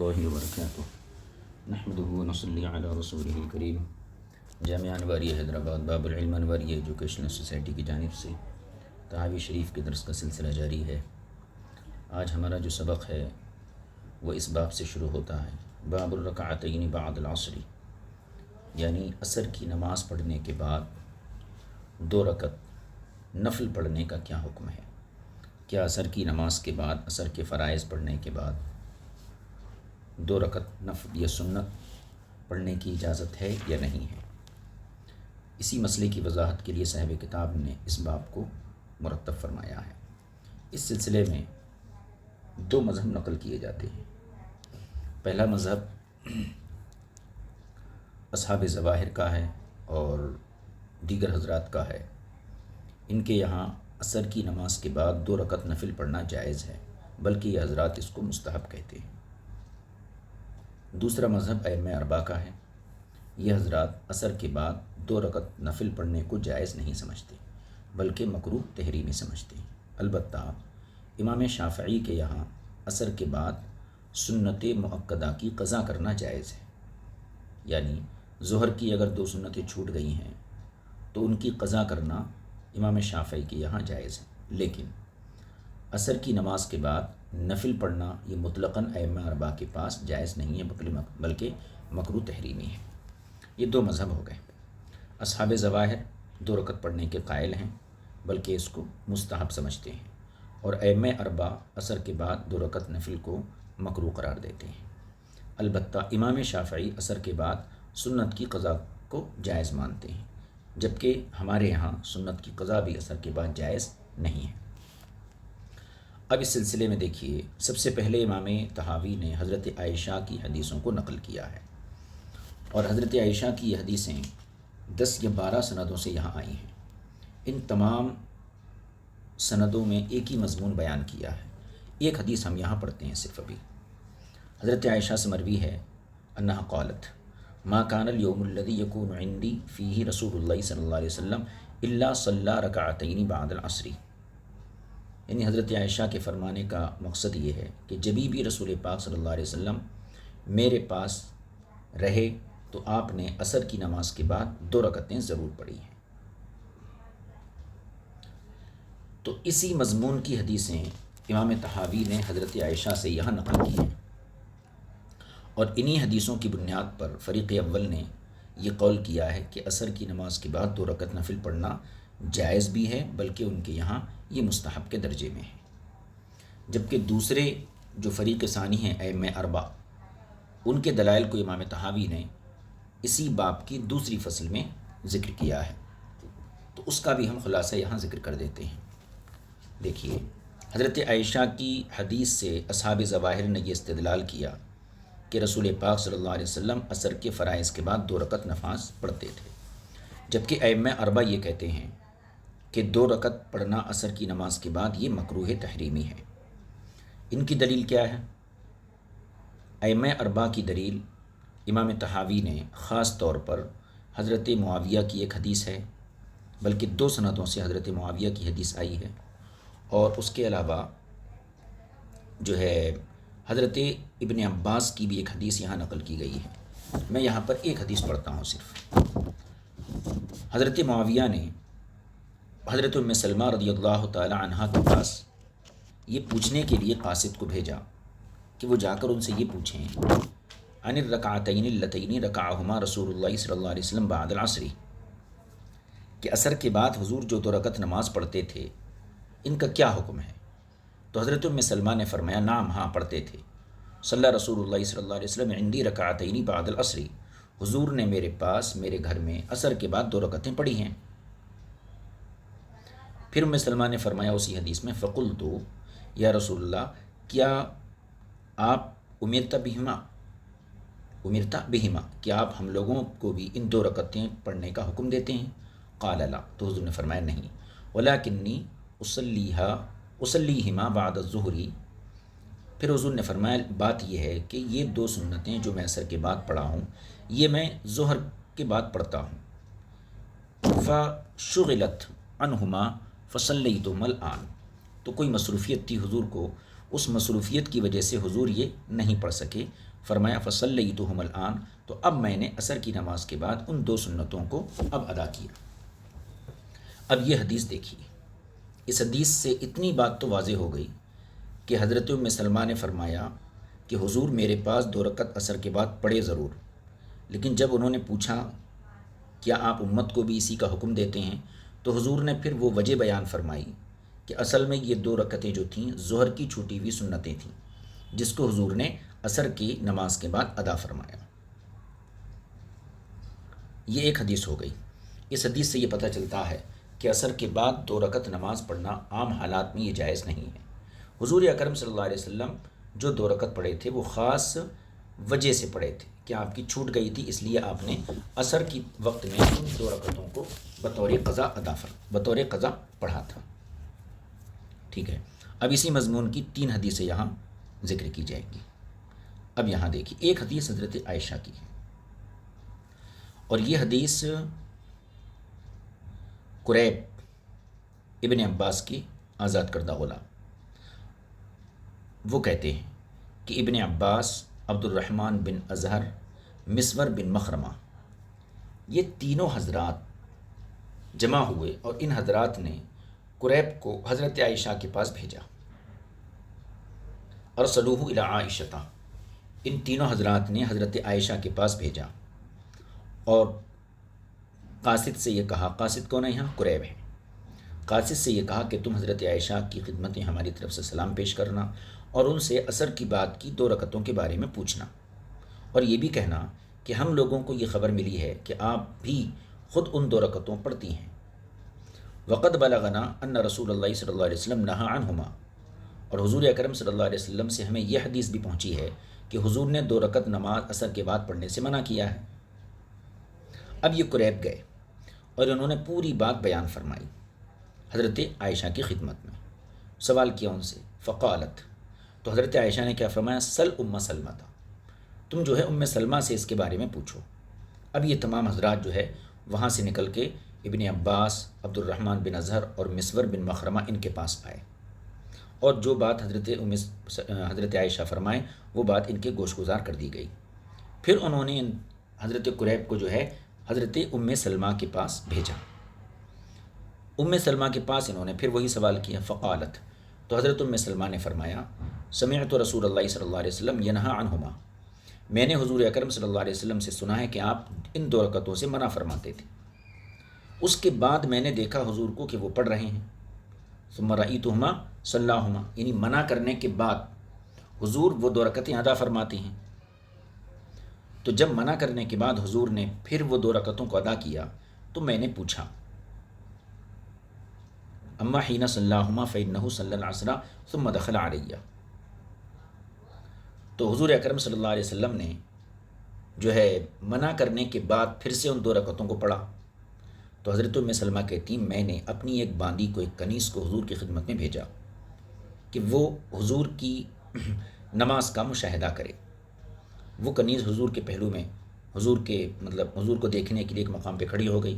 اللہ وبرکاتہ نحمدہ ونصلی علی رسولہ الکریم۔ جامعہ انواریہ حیدرآباد باب العلم انواریہ ایجوکیشنل سوسائٹی کی جانب سے تحاوی شریف کے درس کا سلسلہ جاری ہے۔ آج ہمارا جو سبق ہے وہ اس باب سے شروع ہوتا ہے، باب الرکعتین بعد العصر، یعنی عصر کی نماز پڑھنے کے بعد 2 رکعت نفل پڑھنے کا کیا حکم ہے۔ کیا عصر کی نماز کے بعد، عصر کے فرائض پڑھنے کے بعد 2 رکعت نفل یا سنت پڑھنے کی اجازت ہے یا نہیں ہے؟ اسی مسئلے کی وضاحت کے لیے صاحب کتاب نے اس باب کو مرتب فرمایا ہے۔ اس سلسلے میں 2 مذہب نقل کیے جاتے ہیں۔ پہلا مذہب اصحاب ظواہر کا ہے اور دیگر حضرات کا ہے۔ ان کے یہاں عصر کی نماز کے بعد 2 رکعت نفل پڑھنا جائز ہے، بلکہ یہ حضرات اس کو مستحب کہتے ہیں۔ دوسرا مذہب ائمہ 4 کا ہے۔ یہ حضرات عصر کے بعد 2 رکعت نفل پڑھنے کو جائز نہیں سمجھتے، بلکہ مکروہ تحریمی سمجھتے ہیں۔ البتہ امام شافعی کے یہاں عصر کے بعد سنت مؤکدہ کی قضا کرنا جائز ہے، یعنی ظہر کی اگر 2 سنتیں چھوٹ گئی ہیں تو ان کی قضا کرنا امام شافعی کے یہاں جائز ہے، لیکن عصر کی نماز کے بعد نفل پڑھنا یہ مطلقاً ائمہ 4 کے پاس جائز نہیں ہے، بلکہ مکروہ تحریمی ہے۔ یہ 2 مذہب ہو گئے۔ اصحاب ظواہر 2 رکعت پڑھنے کے قائل ہیں، بلکہ اس کو مستحب سمجھتے ہیں، اور ائمہ 4 عصر کے بعد 2 رکعت نفل کو مکروہ قرار دیتے ہیں۔ البتہ امام شافعی عصر کے بعد سنت کی قضا کو جائز مانتے ہیں، جبکہ ہمارے یہاں سنت کی قضا بھی عصر کے بعد جائز نہیں ہے۔ اب اس سلسلے میں دیکھیے، سب سے پہلے امام طحاوی نے حضرت عائشہ کی حدیثوں کو نقل کیا ہے، اور حضرت عائشہ کی یہ حدیثیں 10 یا 12 سندوں سے یہاں آئی ہیں۔ ان تمام سندوں میں ایک ہی مضمون بیان کیا ہے۔ ایک حدیث ہم یہاں پڑھتے ہیں صرف ابھی۔ حضرت عائشہ سے مروی ہے انہا قالت ما کان اليوم الذي يكون عندي فيه رسول اللہ صلی اللہ علیہ وسلم الا صلی رکعتین بعد العصر، یعنی حضرت عائشہ کے فرمانے کا مقصد یہ ہے کہ جبھی بھی رسول پاک صلی اللہ علیہ وسلم میرے پاس رہے تو آپ نے عصر کی نماز کے بعد 2 رکعتیں ضرور پڑھی ہیں۔ تو اسی مضمون کی حدیثیں امام طحاوی نے حضرت عائشہ سے یہاں نقل کی ہیں، اور انہی حدیثوں کی بنیاد پر فریق اول نے یہ قول کیا ہے کہ عصر کی نماز کے بعد 2 رکعت نفل پڑھنا جائز بھی ہے، بلکہ ان کے یہاں یہ مستحب کے درجے میں ہے۔ جبکہ دوسرے جو فریق ثانی ہیں ائمہ 4، ان کے دلائل کو امام طحاوی نے اسی باب کی دوسری فصل میں ذکر کیا ہے، تو اس کا بھی ہم خلاصہ یہاں ذکر کر دیتے ہیں۔ دیکھیے، حضرت عائشہ کی حدیث سے اصحاب ظواہر نے یہ استدلال کیا کہ رسول پاک صلی اللہ علیہ وسلم عصر کے فرائض کے بعد 2 رکعت نماز پڑھتے تھے، جبکہ ائمہ 4 یہ کہتے ہیں کہ 2 رکعت پڑھنا عصر کی نماز کے بعد یہ مکروہ تحریمی ہے۔ ان کی دلیل کیا ہے؟ ائمہ 4 کی دلیل امام طحاوی نے خاص طور پر حضرت معاویہ کی ایک حدیث ہے، بلکہ 2 سندوں سے حضرت معاویہ کی حدیث آئی ہے، اور اس کے علاوہ جو ہے حضرت ابن عباس کی بھی ایک حدیث یہاں نقل کی گئی ہے۔ میں یہاں پر ایک حدیث پڑھتا ہوں صرف۔ حضرت معاویہ نے حضرت ام سلمہ رضی اللہ تعالی عنہا کے پاس یہ پوچھنے کے لیے قاصد کو بھیجا کہ وہ جا کر ان سے یہ پوچھیں عن الرکعتین اللتین رکعہما رسول اللہ صلی اللہ علیہ وسلم بعد العصر، کہ عصر کے بعد حضور جو 2 رکعت نماز پڑھتے تھے ان کا کیا حکم ہے؟ تو حضرت ام سلمہ نے فرمایا نعم، ہاں پڑھتے تھے۔ صلی رسول اللہ صلی اللہ علیہ وسلم عندی رکعتین بعد العصر، حضور نے میرے پاس میرے گھر میں عصر کے بعد 2 رکعتیں پڑھی ہیں۔ پھر ام سلمہ نے فرمایا اسی حدیث میں فقلت یا رسول اللہ، کیا آپ امرت بہما، کیا آپ ہم لوگوں کو بھی ان 2 رکعتیں پڑھنے کا حکم دیتے ہیں؟ قال لا، تو حضور نے فرمایا نہیں، ولکنی اصلیہما بعد الظہر، پھر حضور نے فرمایا بات یہ ہے کہ یہ 2 سنتیں جو میں عصر کے بعد پڑھا ہوں یہ میں ظہر کے بعد پڑھتا ہوں۔ فشغلت عنہما فصلیتہما الآن، تو کوئی مصروفیت تھی حضور کو، اس مصروفیت کی وجہ سے حضور یہ نہیں پڑھ سکے، فرمایا فصلیتہم الآن، تو اب میں نے عصر کی نماز کے بعد ان 2 سنتوں کو اب ادا کیا۔ اب یہ حدیث دیکھیے، اس حدیث سے اتنی بات تو واضح ہو گئی کہ حضرت ام سلمہ نے فرمایا کہ حضور میرے پاس 2 رکعت عصر کے بعد پڑھے ضرور، لیکن جب انہوں نے پوچھا کیا آپ امت کو بھی اسی کا حکم دیتے ہیں، تو حضور نے پھر وہ وجہ بیان فرمائی کہ اصل میں یہ 2 رکعتیں جو تھیں ظہر کی چھوٹی ہوئی سنتیں تھیں، جس کو حضور نے عصر کی نماز کے بعد ادا فرمایا۔ یہ ایک حدیث ہو گئی۔ اس حدیث سے یہ پتہ چلتا ہے کہ عصر کے بعد 2 رکعت نماز پڑھنا عام حالات میں یہ جائز نہیں ہے۔ حضور اکرم صلی اللہ علیہ وسلم جو 2 رکعت پڑھے تھے وہ خاص وجہ سے پڑھے تھے کہ آپ کی چھوٹ گئی تھی، اس لیے آپ نے عصر کی وقت میں ان 2 رکعتوں کو بطور قضا پڑھا تھا۔ ٹھیک ہے، اب اسی مضمون کی 3 حدیثیں یہاں ذکر کی جائیں گی۔ اب یہاں دیکھیے، ایک حدیث حضرت عائشہ کی ہے، اور یہ حدیث قریب ابن عباس کی آزاد کردہ غلام، وہ کہتے ہیں کہ ابن عباس، عبد الرحمن بن ازہر، مسور بن مخرمہ، یہ تینوں حضرات جمع ہوئے اور ان حضرات نے قریب کو حضرت عائشہ کے پاس بھیجا۔ ارسلوہ الی عائشہ، ان تینوں حضرات نے حضرت عائشہ کے پاس بھیجا اور قاصد سے یہ کہا، قاصد کون ہے یہاں؟ قریب ہے۔ قاصد سے یہ کہا کہ تم حضرت عائشہ کی خدمت میں ہماری طرف سے سلام پیش کرنا اور ان سے عصر کی بعد کی 2 رکعتوں کے بارے میں پوچھنا، اور یہ بھی کہنا کہ ہم لوگوں کو یہ خبر ملی ہے کہ آپ بھی خود ان 2 رکعتوں پڑھتی ہیں۔ وقد بلغنا ان رسول اللہ صلی اللہ علیہ وسلم نہا عنہما، اور حضور اکرم صلی اللہ علیہ وسلم سے ہمیں یہ حدیث بھی پہنچی ہے کہ حضور نے 2 رکعت نماز عصر کے بعد پڑھنے سے منع کیا ہے۔ اب یہ قریب گئے اور انہوں نے پوری بات بیان فرمائی حضرت عائشہ کی خدمت میں، سوال کیا ان سے، فقالت، تو حضرت عائشہ نے کیا فرمایا، سل ام سلمہ، تم جو ہے ام سلمہ سے اس کے بارے میں پوچھو۔ اب یہ تمام حضرات جو ہے وہاں سے نکل کے ابن عباس، عبد الرحمن بن ازہر اور مسور بن مخرمہ ان کے پاس آئے، اور جو بات حضرت عائشہ فرمائیں وہ بات ان کے گوش گزار کر دی گئی۔ پھر انہوں نے حضرت قریب کو جو ہے حضرت ام سلمہ کے پاس بھیجا۔ ام سلمہ کے پاس انہوں نے پھر وہی سوال کیا، فقالت، تو حضرت ام سلمہ نے فرمایا، سمعت رسول اللہ صلی اللہ علیہ وسلم ینہا عنہما، میں نے حضور اکرم صلی اللہ علیہ وسلم سے سنا ہے کہ آپ ان 2 رکعتوں سے منع فرماتے تھے۔ اس کے بعد میں نے دیکھا حضور کو کہ وہ پڑھ رہے ہیں، ثم رأیتہما صلاہما، یعنی منع کرنے کے بعد حضور وہ 2 رکعتیں ادا فرماتے ہیں۔ تو جب منع کرنے کے بعد حضور نے پھر وہ 2 رکعتوں کو ادا کیا تو میں نے پوچھا، اما حین صلاہما فإنہ صلی العصر ثم دخل علیہ، تو حضور اکرم صلی اللہ علیہ وسلم نے جو ہے منع کرنے کے بعد پھر سے ان 2 رکعتوں کو پڑھا۔ تو حضرت ام سلمہ کہتی، میں نے اپنی ایک باندی کو، ایک کنیز کو حضور کی خدمت میں بھیجا کہ وہ حضور کی نماز کا مشاہدہ کرے۔ وہ کنیز حضور کے پہلو میں حضور کو دیکھنے کے لیے ایک مقام پہ کھڑی ہو گئی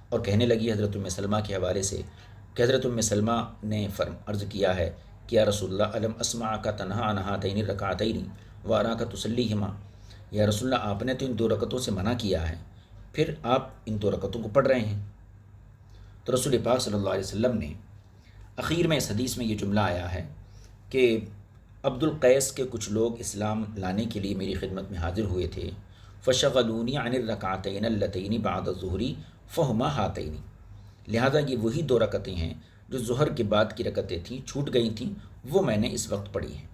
اور کہنے لگی حضرت ام سلمہ کے حوالے سے کہ حضرت ام سلمہ نے عرض کیا ہے کہ یا رسول اللہ علم اسمعک تنہا عن ہاتین الرکعتین واراک تصلیہما، یا رسول اللہ آپ نے تو ان 2 رکعتوں سے منع کیا ہے، پھر آپ ان 2 رکعتوں کو پڑھ رہے ہیں۔ تو رسول پاک صلی اللہ علیہ وسلم نے اخیر میں اس حدیث میں یہ جملہ آیا ہے کہ عبد القیس کے کچھ لوگ اسلام لانے کے لیے میری خدمت میں حاضر ہوئے تھے، فشغلونی عن الرکعتین اللتین بعد الظہر فہما ہاتین، لہذا یہ وہی 2 رکعتیں ہیں جو ظہر کے بعد کی رکعتیں تھیں، چھوٹ گئی تھیں، وہ میں نے اس وقت پڑھی ہیں۔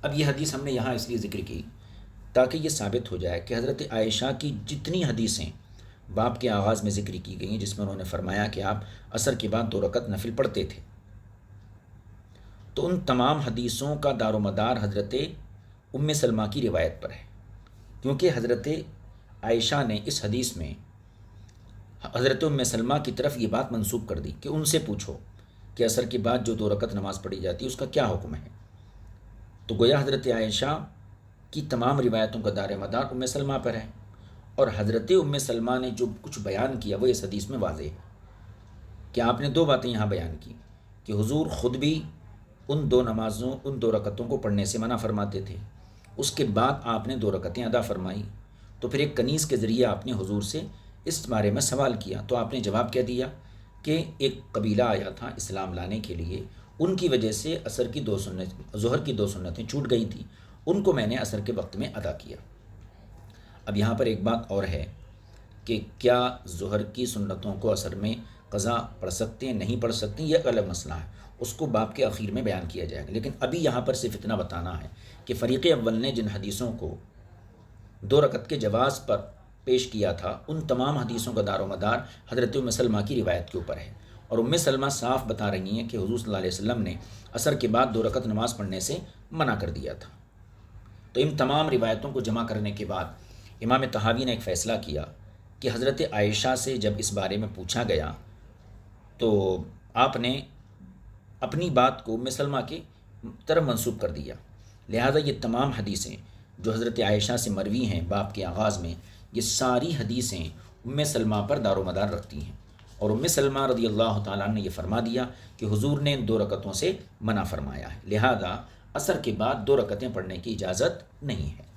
اب یہ حدیث ہم نے یہاں اس لیے ذکر کی تاکہ یہ ثابت ہو جائے کہ حضرت عائشہ کی جتنی حدیثیں باب کے آغاز میں ذکر کی گئی ہیں جس میں انہوں نے فرمایا کہ آپ عصر کے بعد 2 رکعت نفل پڑھتے تھے، تو ان تمام حدیثوں کا دار و مدار حضرت ام سلمہ کی روایت پر ہے، کیونکہ حضرت عائشہ نے اس حدیث میں حضرت ام سلمہ کی طرف یہ بات منسوب کر دی کہ ان سے پوچھو کہ عصر کے بعد جو 2 رکعت نماز پڑھی جاتی ہے اس کا کیا حکم ہے۔ تو گویا حضرت عائشہ کی تمام روایتوں کا دار مدار ام سلمہ پر ہے، اور حضرت ام سلمہ نے جو کچھ بیان کیا وہ اس حدیث میں واضح ہے کہ آپ نے 2 باتیں یہاں بیان کی کہ حضور خود بھی ان 2 رکعتوں کو پڑھنے سے منع فرماتے تھے، اس کے بعد آپ نے 2 رکعتیں ادا فرمائی، تو پھر ایک کنیز کے ذریعے آپ نے حضور سے اس بارے میں سوال کیا، تو آپ نے جواب کیا دیا کہ ایک قبیلہ آیا تھا اسلام لانے کے لیے، ان کی وجہ سے عصر کی 2 سنت ظہر کی 2 سنتیں چھوٹ گئی تھیں، ان کو میں نے عصر کے وقت میں ادا کیا۔ اب یہاں پر ایک بات اور ہے کہ کیا ظہر کی سنتوں کو عصر میں قضا پڑھ سکتے ہیں نہیں پڑھ سکتے ہیں، یہ ایک الگ مسئلہ ہے، اس کو باب کے اخیر میں بیان کیا جائے گا، لیکن ابھی یہاں پر صرف اتنا بتانا ہے کہ فریق اول نے جن حدیثوں کو 2 رکعت کے جواز پر پیش کیا تھا، ان تمام حدیثوں کا دار و مدار حضرت ام سلمہ کی روایت کے اوپر ہے، اور ام سلمہ صاف بتا رہی ہیں کہ حضور صلی اللہ علیہ وسلم نے عصر کے بعد 2 رکعت نماز پڑھنے سے منع کر دیا تھا۔ تو ان تمام روایتوں کو جمع کرنے کے بعد امام طحاوی نے ایک فیصلہ کیا کہ حضرت عائشہ سے جب اس بارے میں پوچھا گیا تو آپ نے اپنی بات کو ام سلمہ کی طرف منسوب کر دیا، لہذا یہ تمام حدیثیں جو حضرت عائشہ سے مروی ہیں باب کے آغاز میں، یہ ساری حدیثیں ام سلمہ پر دار و مدار رکھتی ہیں، اور ام سلمہ رضی اللہ تعالیٰ عنہ نے یہ فرما دیا کہ حضور نے 2 رکعتوں سے منع فرمایا ہے، لہذا عصر کے بعد 2 رکعتیں پڑھنے کی اجازت نہیں ہے۔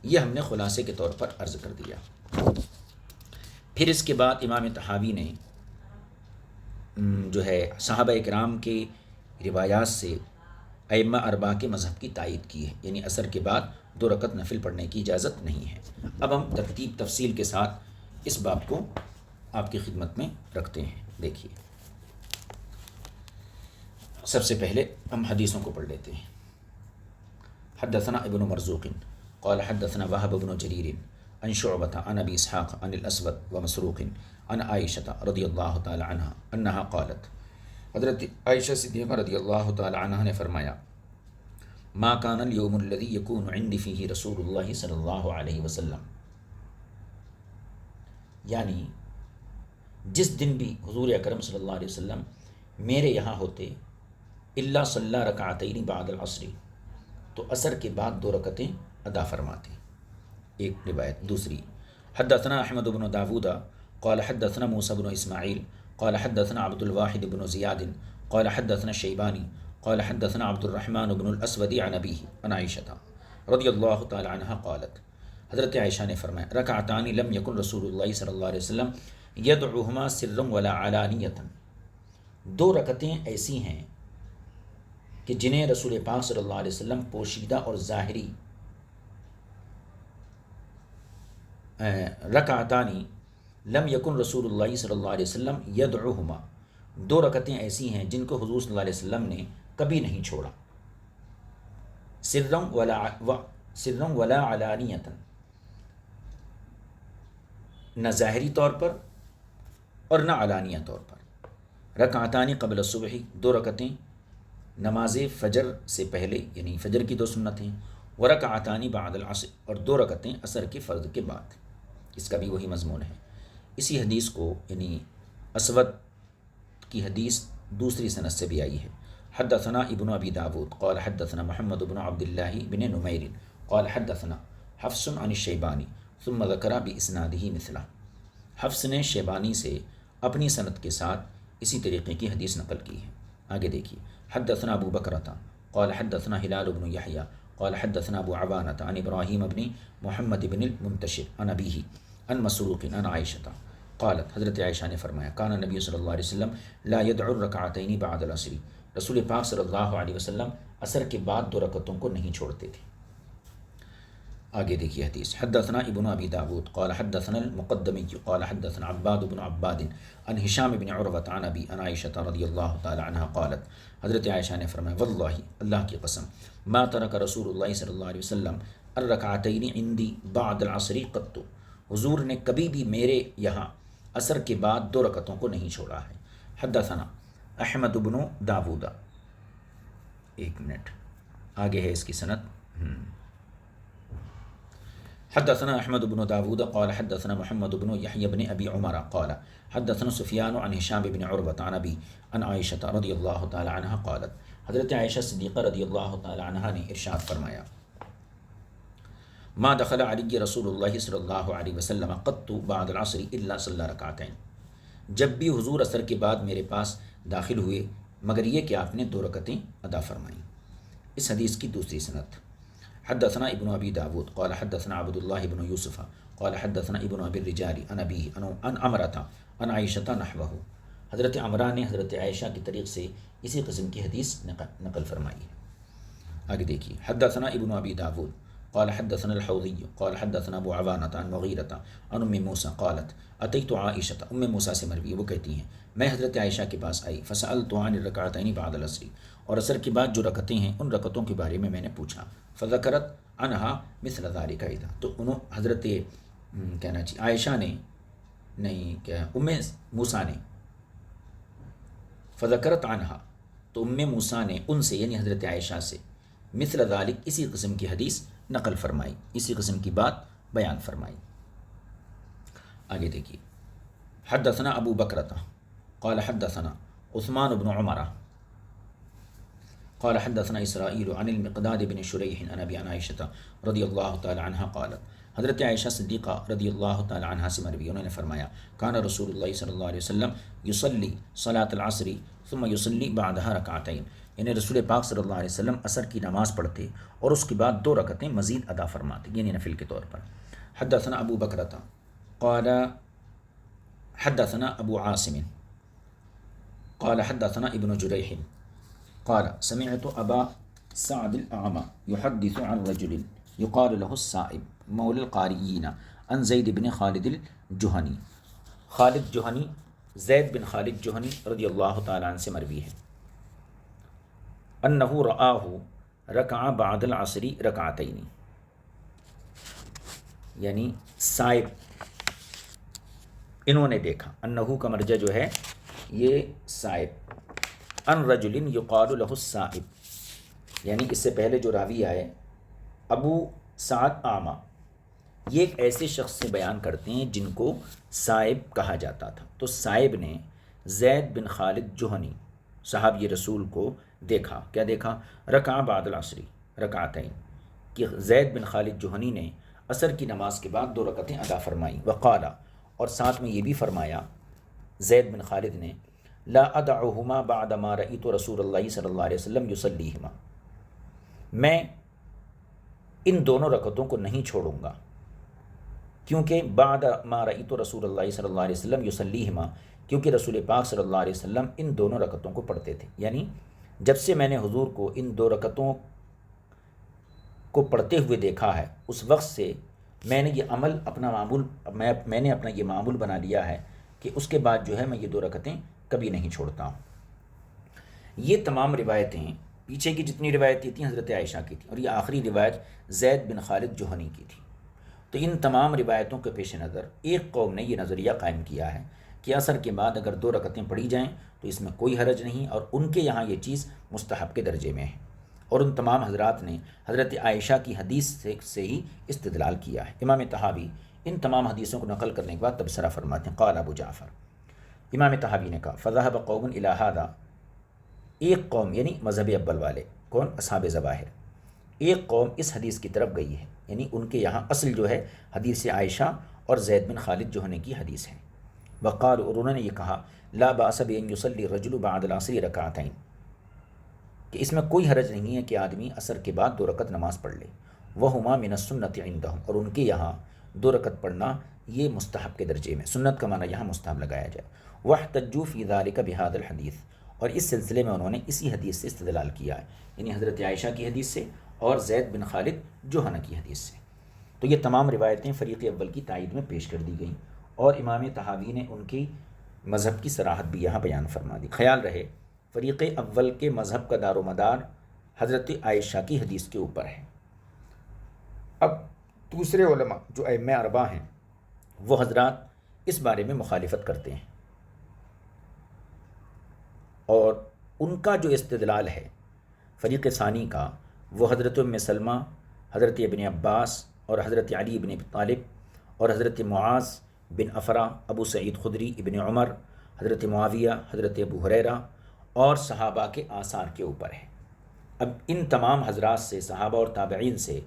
یہ ہم نے خلاصے کے طور پر عرض کر دیا۔ پھر اس کے بعد امام طحاوی نے جو ہے صحابہ اکرام کے روایات سے ائمہ اربعہ کے مذہب کی تائید کی ہے، یعنی عصر کے بعد 2 رکعت نفل پڑھنے کی اجازت نہیں ہے۔ اب ہم ترتیب تفصیل کے ساتھ اس باب کو آپ کی خدمت میں رکھتے ہیں۔ دیکھیے، سب سے پہلے ہم حدیثوں کو پڑھ لیتے ہیں۔ حدثنا ابن مرزوق قال حدثنا وهب بن جرير عن شعبة عن ابي اسحاق عن الاسود ومسروق عن عائشة رضی اللہ تعالی عنہا انہا قالت، حضرت عائشہ صدیقہ رضی اللہ تعالی عنہ نے فرمایا، ما كان اليوم الذي يكون عندي فيه رسول اللہ صلی اللہ علیہ وسلم، یعنی جس دن بھی حضور اکرم صلی اللہ علیہ وسلم میرے یہاں ہوتے، الا صلی رکعتین بعد العصر، تو عصر کے بعد 2 رکعتیں ادا فرماتے۔ ایک روایت۔ دوسری، حدثنا احمد بن داود قال حدثنا موسى بن اسماعیل قال حدثنا عبد الواحد بن زیاد قال حدثنا الشیبانی قال حدثنا عبد الرحمن بن الاسود عن ابیہ عن عائشہ رضی اللہ تعالی عنہا قالت، حضرت عائشہ نے فرمایا، رکعتان لم یکن رسول اللہ صلی اللہ علیہ وسلم یدعوہما سرا ولا علانیۃ، 2 رکعتیں ایسی ہیں کہ جنہیں رسول پاک صلی اللہ علیہ وسلم پوشیدہ اور ظاہری، رکعتانی لم یکن رسول اللہ صلی اللہ علیہ وسلم یدعوہما، 2 رکعتیں ایسی ہیں جن کو حضور صلی اللہ علیہ وسلم نے کبھی نہیں چھوڑا، سرا ولا علانیۃ، نہ ظاہری طور پر اور نہ علانیہ طور پر۔ رکعتان قبل الصبح، 2 رکعتیں نماز فجر سے پہلے، یعنی فجر کی 2 سنتیں، ورکعتان بعد العصر، اور 2 رکعتیں عصر کے فرض کے بعد۔ اس کا بھی وہی مضمون ہے۔ اسی حدیث کو، یعنی اسود کی حدیث دوسری سند سے بھی آئی ہے۔ حدثنا ابن ابی داود قال حدثنا محمد بن عبد اللہ بن نمیر قال حدثنا حفص عن الشیبانی ثم ذکر باسنادہ مثلہ، حفص نے شیبانی سے اپنی سند کے ساتھ اسی طریقے کی حدیث نقل کی ہے۔ آگے دیکھیے، حدثنا ابو بکرۃ قال حدثنا ہلال بن یحییٰ قال حدثنا ابو عوانۃ عن ابراہیم بن محمد بن المنتشر عن ابیہ عن مسروق عن عائشہ قالت، حضرت عائشہ نے فرمایا، کان نبی صلی اللہ علیہ وسلم لا يدعو الرکعتین بعد العصر، رسول پاک صلی اللہ علیہ وسلم عصر کے بعد 2 رکعتوں کو نہیں چھوڑتے تھے۔ آگے دیکھیے حدیث، حدثنا ابن ابی داود قال حدثنا المقدمی قال حدثنا عباد بن عباد عن ہشام بن عروۃ عن ابی عن عائشہ رضی اللہ تعالی عنہا قالت، حضرت عائشہ نے فرمایا، واللہ، اللہ کی قسم، ما ترک رسول اللہ صلی اللہ علیہ وسلم الرکعتین عندی بعد العصر قط، حضور نے کبھی بھی میرے یہاں عصر کے بعد 2 رکعتوں کو نہیں چھوڑا ہے۔ حدثنا احمد بن داود، ایک منٹ آگے ہے اس کی سند۔ حدثنا احمد بن داود قال حدثنا محمد بن یحییٰ بن ابی عمر قال حدثنا سفیان عن ہشام بن عروۃ عن ابی عن عائشہ رضی اللہ تعالی عنہا قالت، حضرت عائشہ صدیقہ رضی اللہ تعالی عنہا نے ارشاد فرمایا، ما دخل علی رسول اللہ صلی اللہ علیہ وسلم قط بعد العصر الا صلی رکعتین، جب بھی حضور عصر کے بعد میرے پاس داخل ہوئے مگر یہ کہ آپ نے 2 رکعتیں ادا فرمائیں۔ اس حدیث کی دوسری سند، حدثنا ابن ابی داود قال حدثنا عبد الله بن یوسف قال حدثنا ابن ابی الرجال عن ابیہ عن عمرۃ عن عائشۃ نحوہ. حضرت عمرہ نے حضرت عائشہ کی طریق سے اسی قسم کی حدیث نقل فرمائی ہے. آگے دیکھیے. حدثنا ابن ابی داود قال حدثنا الحوضی قال حدثنا ابو عوانۃ عن مغیرۃ عن ام موسیٰ قالت اتیت عائشۃ. ام موسیٰ سے مروی وہ کہتی ہیں میں حضرت عائشہ کے پاس آئی. فسألت عن الرکعتین بعد العصر. اور عصر کے بعد جو رکعتیں ہیں ان رکعتوں کے بارے میں نے پوچھا. فذکرت عنہا مثل ذلک اذا. تو انہوں حضرت کہنا چاہیے عائشہ نے نہیں کیا ام موسیٰ نے فذکرت عنہا تو ام موسیٰ نے ان سے یعنی حضرت عائشہ سے مثل ذلک اسی قسم کی حدیث نقل فرمائی, اسی قسم کی بات بیان فرمائی. آگے دیکھیے. حدثنا ابو بکرۃ قال حدثنا عثمان بن عمر قال حدثنا اسرائیل عن المقداد بن شریح عن ابی عائشہ رضی اللہ تعالی عنہا قالت. حضرت عائشہ صدیقہ رضی اللہ تعالی عنہا سے مروی انہوں نے فرمایا کان رسول اللہ صلی اللہ علیہ وسلم یصلی صلاۃ العصر ثم یصلی بعدها رکعتین. یعنی رسول پاک صلی اللہ علیہ وسلم عصر کی نماز پڑھتے اور اس کے بعد 2 رکعتیں مزید ادا فرماتے یعنی نفل کے طور پر. حدثنا ابو بکرۃ قال حدثنا ابو عاصم قال حدثنا ابن جریح قال سمعت ابا سعد الاعمى يحدث عن رجل يقال له السائب مولى القارئين عن زید بن خالد الجہنی. خالد جہنی زید بن خالد جہنی رضی اللہ تعالیٰ عنہ سے مروی ہے انہ رآہ رکع بعد العصر رکعتین. یعنی سائب انہوں نے دیکھا. انہو کا مرجع جو ہے یہ سائب. ان رجل یقال له السائب یعنی اس سے پہلے جو راوی آئے ابو سعد اعمی یہ ایک ایسے شخص سے بیان کرتے ہیں جن کو سائب کہا جاتا تھا. تو سائب نے زید بن خالد جہنی صحابی رسول کو دیکھا. کیا دیکھا؟ رکع بعد العصر رکعتین کہ زید بن خالد جہنی نے عصر کی نماز کے بعد 2 رکعتیں ادا فرمائیں. وقال اور ساتھ میں یہ بھی فرمایا زید بن خالد نے لا ادعهما بعد ما رأيت رسول اللہ صلی اللہ علیہ وسلم یصلیہما. میں ان دونوں رکعتوں کو نہیں چھوڑوں گا کیونکہ بعد ما رأیت رسول اللہ صلی اللہ علیہ وسلم یصلیہما کیونکہ رسول پاک صلی اللہ علیہ وسلم ان دونوں رکعتوں کو پڑھتے تھے. یعنی جب سے میں نے حضور کو ان 2 رکعتوں کو پڑھتے ہوئے دیکھا ہے اس وقت سے میں نے یہ عمل اپنا معمول میں نے اپنا یہ معمول بنا لیا ہے کہ اس کے بعد جو ہے میں یہ 2 رکعتیں کبھی نہیں چھوڑتا ہوں. یہ تمام روایتیں پیچھے کی جتنی روایتیں تھیں حضرت عائشہ کی تھیں اور یہ آخری روایت زید بن خالد جہنی کی تھی. تو ان تمام روایتوں کے پیش نظر ایک قوم نے یہ نظریہ قائم کیا ہے کہ عصر کے بعد اگر 2 رکعتیں پڑھی جائیں تو اس میں کوئی حرج نہیں اور ان کے یہاں یہ چیز مستحب کے درجے میں ہے. اور ان تمام حضرات نے حضرت عائشہ کی حدیث سے ہی استدلال کیا ہے. امام طحاوی ان تمام حدیثوں کو نقل کرنے کے بعد تبصرہ فرماتے ہیں قال ابو جعفر. امام طحاوی نے کہا فذهب قوم الى هذا ایک قوم یعنی مذہب اول والے کون اصحاب ظواہر ایک قوم اس حدیث کی طرف گئی ہے یعنی ان کے یہاں اصل جو ہے حدیث عائشہ اور زید بن خالد جہنی کی حدیث ہے. وقال اور انہوں نے یہ کہا لا باس بان یصلی الرجل بعد العصر رکعتین کہ اس میں کوئی حرج نہیں ہے کہ آدمی عصر کے بعد 2 رکعت نماز پڑھ لے. وہما من السنت عندهم اور ان کے یہاں 2 رکعت پڑھنا یہ مستحب کے درجے میں سنت کا معنی یہاں مستحب لگایا جائے. واحتجوا فی ذلک بهذا الحدیث اور اس سلسلے میں انہوں نے اسی حدیث سے استدلال کیا ہے یعنی حضرت عائشہ کی حدیث سے اور زید بن خالد جوہنہ کی حدیث سے. تو یہ تمام روایتیں فریق اول کی تائید میں پیش کر دی گئیں اور امام طحاوی نے ان کی مذہب کی صراحت بھی یہاں بیان فرما دی. خیال رہے فریق اول کے مذہب کا دار و مدار حضرت عائشہ کی حدیث کے اوپر ہے. اب دوسرے علماء جو ائمہ اربعہ ہیں وہ حضرات اس بارے میں مخالفت کرتے ہیں اور ان کا جو استدلال ہے فریق ثانی کا وہ حضرت ام سلمہ، حضرت ابن عباس اور حضرت علی بن ابی طالب اور حضرت معاذ بن افرا، ابو سعید خدری، ابن عمر، حضرت معاویہ، حضرت ابو ہریرہ اور صحابہ کے آثار کے اوپر ہے. اب ان تمام حضرات سے صحابہ اور تابعین سے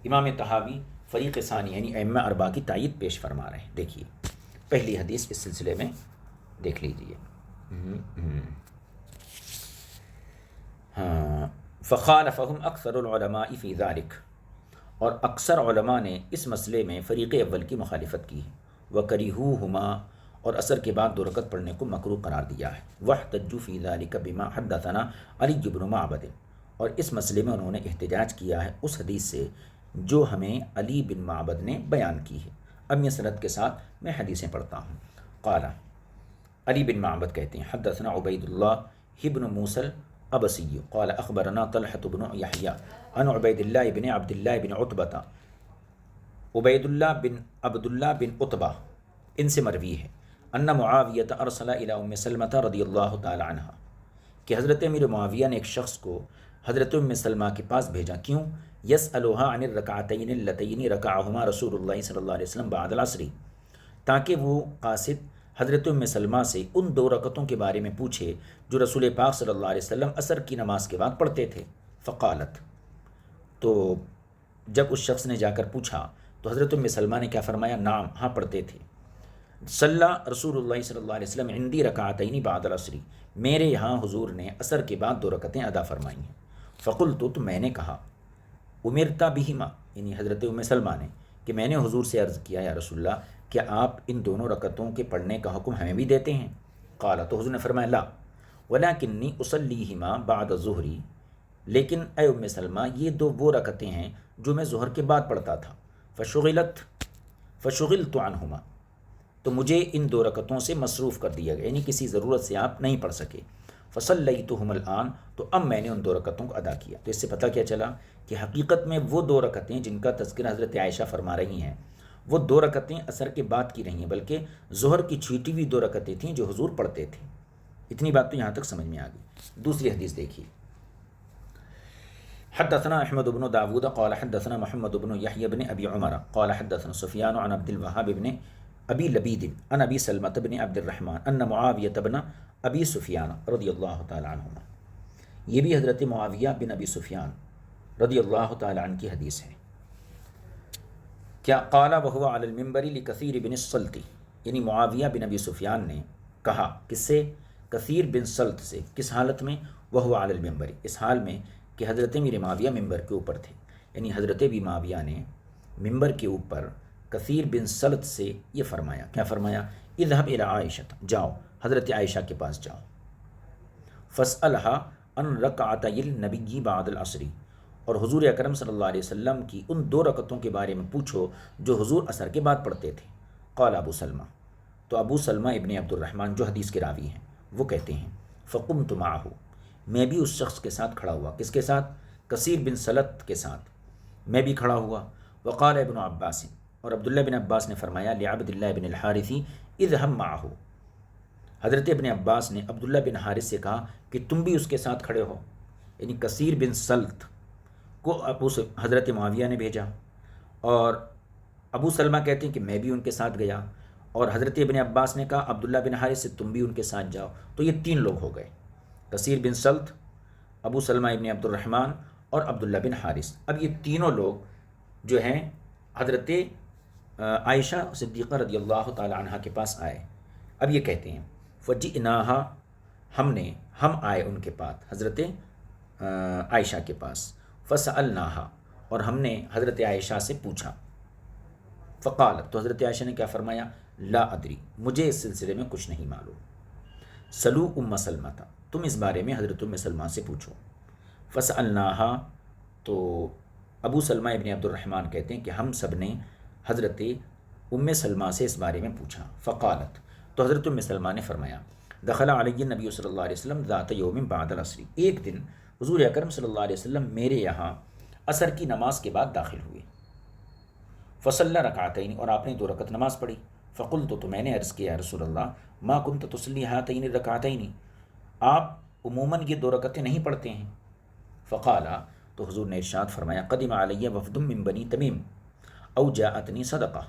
امام طحاوی فریق ثانی یعنی ائمہ اربعہ کی تائید پیش فرما رہے ہیں. دیکھیے پہلی حدیث اس سلسلے میں دیکھ لیجیے. فخالفهم اکثر العلماء فی ذلک اور اکثر علماء نے اس مسئلے میں فریق اول کی مخالفت کی ہے۔ وَكَرِهُوهُمَا، اور عصر کے بعد 2 رکعت پڑھنے کو مکروہ قرار دیا ہے۔ وَاحْتَجُّوا فِي ذَلِكَ بِمَا حَدَّثَنَا عَلِيُّ بْنُ مَعْبَدٍ، اور اس مسئلے میں انہوں نے احتجاج کیا ہے اس حدیث سے جو ہمیں علی بن معبد نے بیان کی ہے۔ اب یہ سند کے ساتھ میں حدیثیں پڑھتا ہوں۔ قال، علی بن معبد کہتے ہیں حدثنا عبید اللہ بن موسى الابسی قال اخبرنا طلحة بن یحییٰ عن عبید اللہ بن عبداللہ بن عتبہ، عبید اللہ بن عبداللہ بن عتبہ ان سے مروی ہے، ان معاویہ ارسل الی ام سلمۃ رضی اللہ تعالی عنہا، کہ حضرت امیر معاویہ نے ایک شخص کو حضرت ام سلمہ کے پاس بھیجا، کیوں؟ یسألها عن الرکعتین اللتین رکعہما رسول اللہ صلی اللہ علیہ وسلم بعد العصر، تاکہ وہ قاصد حضرت ام سلمہ سے ان 2 رکعتوں کے بارے میں پوچھے جو رسول پاک صلی اللہ علیہ وسلم عصر کی نماز کے بعد پڑھتے تھے۔ فقالت، تو جب اس شخص نے جا کر پوچھا تو حضرت ام سلمہ نے کیا فرمایا؟ نعم، ہاں پڑھتے تھے۔ صلی رسول اللہ صلی اللہ علیہ وسلم عندی رکعتین بعد العصر، میرے یہاں حضور نے عصر کے بعد 2 رکعتیں ادا فرمائی ہیں۔ فقلت، تو میں نے کہا، امرتا بہما، یعنی حضرت ام سلمہ نے، کہ میں نے حضور سے عرض کیا یا رسول اللہ، کیا آپ ان دونوں رکعتوں کے پڑھنے کا حکم ہمیں بھی دیتے ہیں؟ قال، تو حضور نے فرمایا لا ولکنی اصلیہما بعد الظہر، لیکن اے ام سلمہ یہ وہ رکعتیں ہیں جو میں ظہر کے بعد پڑھتا تھا۔ فشغلت عنہما، تو مجھے ان 2 رکعتوں سے مصروف کر دیا گیا، یعنی کسی ضرورت سے آپ نہیں پڑھ سکے۔ فصلیتہم الآن، تو اب میں نے ان 2 رکعتوں کو ادا کیا۔ تو اس سے پتہ کیا چلا کہ حقیقت میں وہ 2 رکعتیں جن کا تذکرہ حضرت عائشہ فرما رہی ہیں، وہ 2 رکعتیں عصر کے بعد کی رہی ہیں، بلکہ ظہر کی چھوٹی ہوئی 2 رکعتیں تھیں جو حضور پڑھتے تھے۔ اتنی بات تو یہاں تک سمجھ میں آ گئی۔ دوسری حدیث دیکھیے، حدثنا احمد بن داود قال حدثنا محمد بن یحییٰ بن ابی عمر قال حدثنا سفیان عن عبد الوهاب بن ابی لبید عن ابی سلمۃ بن عبد الرحمن ان معاویہ بن ابی سفیان رضی اللہ تعالی عنہما، یہ بھی حضرت معاویہ بن ابی سفیان رضی اللہ تعالی عنہ کی حدیث ہے۔ کیا؟ قال وهو علی المنبر لکثیر بن الصلت، یعنی معاویہ بن ابی سفیان نے کہا، کس سے؟ کثیر بن صلت سے۔ کس حالت میں؟ وهو علی المنبر، اس حال میں کہ حضرت امیر معاویہ ممبر کے اوپر تھے، یعنی حضرت ابی معاویہ نے ممبر کے اوپر کثیر بن صلت سے یہ فرمایا، کیا فرمایا؟ اذهب الى عائشہ، جاؤ حضرت عائشہ کے پاس جاؤ، فاسألها عن رکعتي النبی بعد العصر، اور حضور اکرم صلی اللہ علیہ وسلم کی ان 2 رکعتوں کے بارے میں پوچھو جو حضور عصر کے بعد پڑھتے تھے۔ قال ابو سلمہ، تو ابو سلمہ ابن عبد الرحمن جو حدیث کے راوی ہیں وہ کہتے ہیں، فقمت معه، میں بھی اس شخص کے ساتھ کھڑا ہوا۔ کس کے ساتھ؟ کثیر بن صلت کے ساتھ میں بھی کھڑا ہوا۔ وقال ابن عباس، اور عبداللہ بن عباس نے فرمایا، لعبد اللہ بن الحارث اذهب معه، حضرت ابن عباس نے عبداللہ بن حارث سے کہا کہ تم بھی اس کے ساتھ کھڑے ہو، یعنی کثیر بن صلت کو حضرت معاویہ نے بھیجا، اور ابو سلمہ کہتے ہیں کہ میں بھی ان کے ساتھ گیا، اور حضرت ابن عباس نے کہا عبداللہ بن حارث سے تم بھی ان کے ساتھ جاؤ۔ تو یہ 3 لوگ ہو گئے، کثیر بن صلت، ابو سلمہ ابن عبد الرحمن اور عبداللہ بن حارث۔ اب یہ تینوں لوگ جو ہیں حضرت عائشہ صدیقہ رضی اللہ تعالی عنہ کے پاس آئے۔ اب یہ کہتے ہیں فجئناها، ہم آئے ان کے پاس، حضرت عائشہ کے پاس، فسألناها، اور ہم نے حضرت عائشہ سے پوچھا، فقالت، تو حضرت عائشہ نے کیا فرمایا؟ لا ادری، مجھے اس سلسلے میں کچھ نہیں معلوم۔ سلو ام سلمہ، تم اس بارے میں حضرت ام سلمہ سے پوچھو۔ فسألناها، تو ابو سلمہ ابن عبد الرحمن کہتے ہیں کہ ہم سب نے حضرت ام سلمہ سے اس بارے میں پوچھا۔ فقالت، تو حضرت ام سلمہ نے فرمایا، دخل علی النبی صلی اللہ علیہ وسلم ذات یوم بعد العصر، ایک دن حضور اکرم صلی اللہ علیہ وسلم میرے یہاں عصر کی نماز کے بعد داخل ہوئے۔ فصلی رکعتین، اور آپ نے 2 رکعت نماز پڑھی۔ فقلت، تو میں نے عرض کیا یا رسول اللہ، ما کنت تصلی ہاتین الرکعتین، آپ عموماً یہ 2 رکعتیں نہیں پڑھتے ہیں۔ فقالا، تو حضور نے ارشاد فرمایا، قدم علی وفد من بنی تمیم او جاءتنی صدقہ،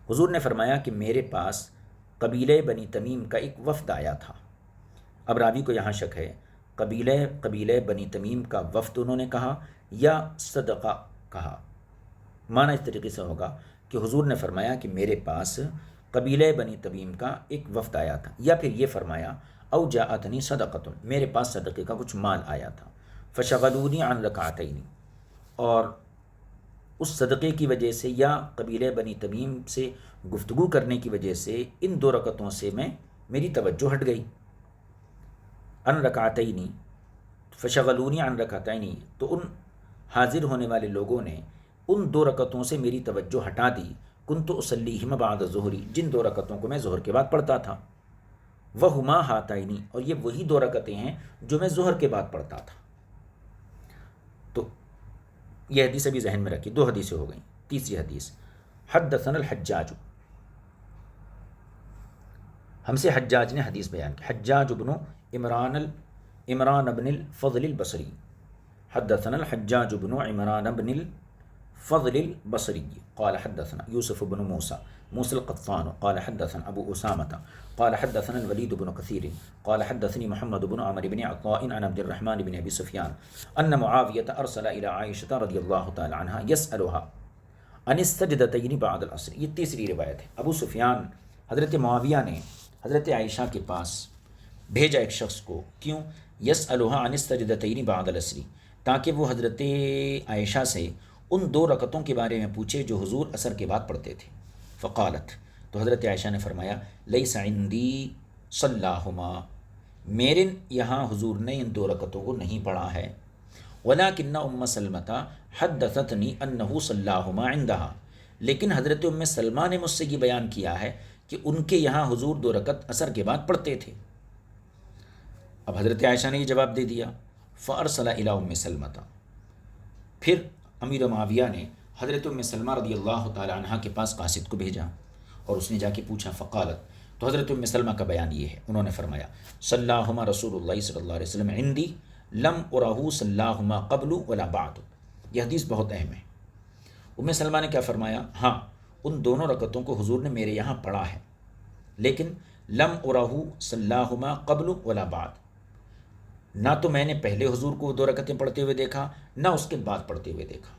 حضور نے فرمایا کہ میرے پاس قبیلہ بنی تمیم کا ایک وفد آیا تھا۔ اب راوی کو یہاں شک ہے، قبیلہ بنی تمیم کا وفد انہوں نے کہا یا صدقہ کہا؟ معنی اس طریقے سے ہوگا کہ حضور نے فرمایا کہ میرے پاس قبیلہ بنی تمیم کا ایک وفد آیا تھا، یا پھر یہ فرمایا او جاءتنی صدقۃ، میرے پاس صدقے کا کچھ مال آیا تھا۔ فشغلونی عن رکعتین، اور اس صدقے کی وجہ سے یا قبیلہ بنی تمیم سے گفتگو کرنے کی وجہ سے ان 2 رکعتوں سے میری توجہ ہٹ گئی. ان رکعتین فشغلونی عن رکعتین، تو ان حاضر ہونے والے لوگوں نے ان 2 رکعتوں سے میری توجہ ہٹا دی. کنت اصلیہم بعد الظہری، جن 2 رکعتوں کو میں ظہر کے بعد پڑھتا تھا. وہما ہاتین، اور یہ وہی 2 رکعتیں ہیں جو میں ظہر کے بعد پڑھتا تھا. تو یہ حدیث ابھی ذہن میں رکھی. 2 حدیثیں ہو گئیں. تیسری حدیث، حدثنا الحجاج، ہم سے حجاج نے حدیث بیان کی. حجاج بن عمران بن الفضل البصری، حدثنا الحجاج بن عمران بن الفضل البصری قال حدثنا يوسف بن موسى القطان قال حدثنا ابو اسامة قال حدثنا الوليد بن كثير قال حدثني محمد بن عمرو بن عطاء عن عبد الرحمن بن ابي سفيان ان معاوية ارسل الى عائشة رضي الله تعالى عنها يسألها عن السجدتين بعد العصر. یہ تیسری روایت ہے. ابو سفیان حضرت معاویہ نے حضرت عائشہ کے پاس بھیجا ایک شخص کو. کیوں؟ یسألها عن السجدتین بعد العصر، تاکہ وہ حضرت عائشہ سے ان 2 رکعتوں کے بارے میں پوچھے جو حضور عصر کے بعد پڑھتے تھے. فقالت، تو حضرت عائشہ نے فرمایا، لیس عندی صلاہما، میرے یہاں حضور نے ان 2 رکعتوں کو نہیں پڑھا ہے. ولکن ام سلمۃ حدثتنی انہ صلاہما عندہا، لیکن حضرت ام سلمہ نے مجھ سے یہ بیان کیا ہے کہ ان کے یہاں حضور 2 رکعت عصر کے بعد پڑھتے تھے. اب حضرت عائشہ نے یہ جواب دے دیا. فارسل الی ام سلمۃ، پھر امیر معاویہ نے حضرت ام سلمہ رضی اللہ تعالی عنہ کے پاس قاصد کو بھیجا اور اس نے جا کے پوچھا. فقالت، تو حضرت ام سلمہ کا بیان یہ ہے، انہوں نے فرمایا، صلاہما رسول اللہ صلی اللہ علیہ وسلم عندی لم ارہ صلاہما قبل ولا بعد. یہ حدیث بہت اہم ہے. ام سلمہ نے کیا فرمایا؟ ہاں، ان دونوں رکعتوں کو حضور نے میرے یہاں پڑھا ہے، لیکن لم ارہ صلاہما قبل ولا بعد، نہ تو میں نے پہلے حضور کو 2 رکعتیں پڑھتے ہوئے دیکھا، نہ اس کے بعد پڑھتے ہوئے دیکھا.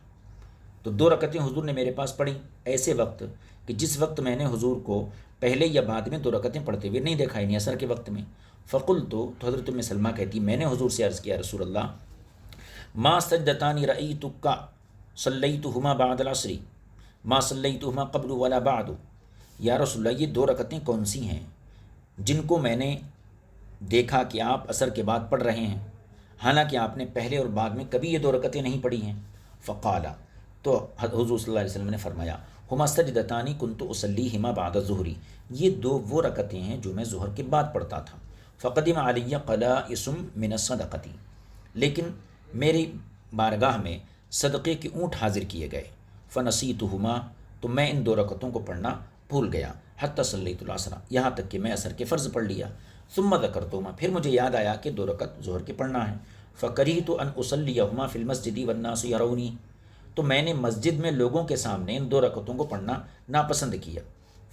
تو 2 رکعتیں حضور نے میرے پاس پڑھی ایسے وقت کہ جس وقت میں نے حضور کو پہلے یا بعد میں 2 رکعتیں پڑھتے ہوئے نہیں دیکھا، یعنی عصر کے وقت میں. فقلت، تو حضرت ام سلمہ کہتی، میں نے حضور سے عرض کیا، رسول اللہ، ما سجدتان رأیتک صلیتہما بعد العصر ما صلیتہما قبل ولا بعد. یا رسول اللہ، یہ 2 رکعتیں کون سی ہیں جن کو میں نے دیکھا کہ آپ عصر کے بعد پڑھ رہے ہیں، حالانکہ آپ نے پہلے اور بعد میں کبھی یہ 2 رکعتیں نہیں پڑھی ہیں. فقال، تو حضور صلی اللہ علیہ وسلم نے فرمایا، ہما سجدتانی کنت اصلیہما بعد الظہری، یہ 2 وہ رکعتیں ہیں جو میں ظہر کے بعد پڑھتا تھا. فقدم علی قلائص من الصدقۃ، لیکن میری بارگاہ میں صدقے کے اونٹ حاضر کیے گئے. فنسیتہما، تو میں ان 2 رکعتوں کو پڑھنا بھول گیا. حتی صلیت العصر، یہاں تک کہ میں عصر کے فرض پڑھ لیا. ثم ذکرتہما، پھر مجھے یاد آیا کہ 2 رکعت ظہر کے پڑھنا ہے. فکرہت ان اصلیہما فی المسجد والناس یرونی، تو میں نے مسجد میں لوگوں کے سامنے ان 2 رکعتوں کو پڑھنا ناپسند کیا.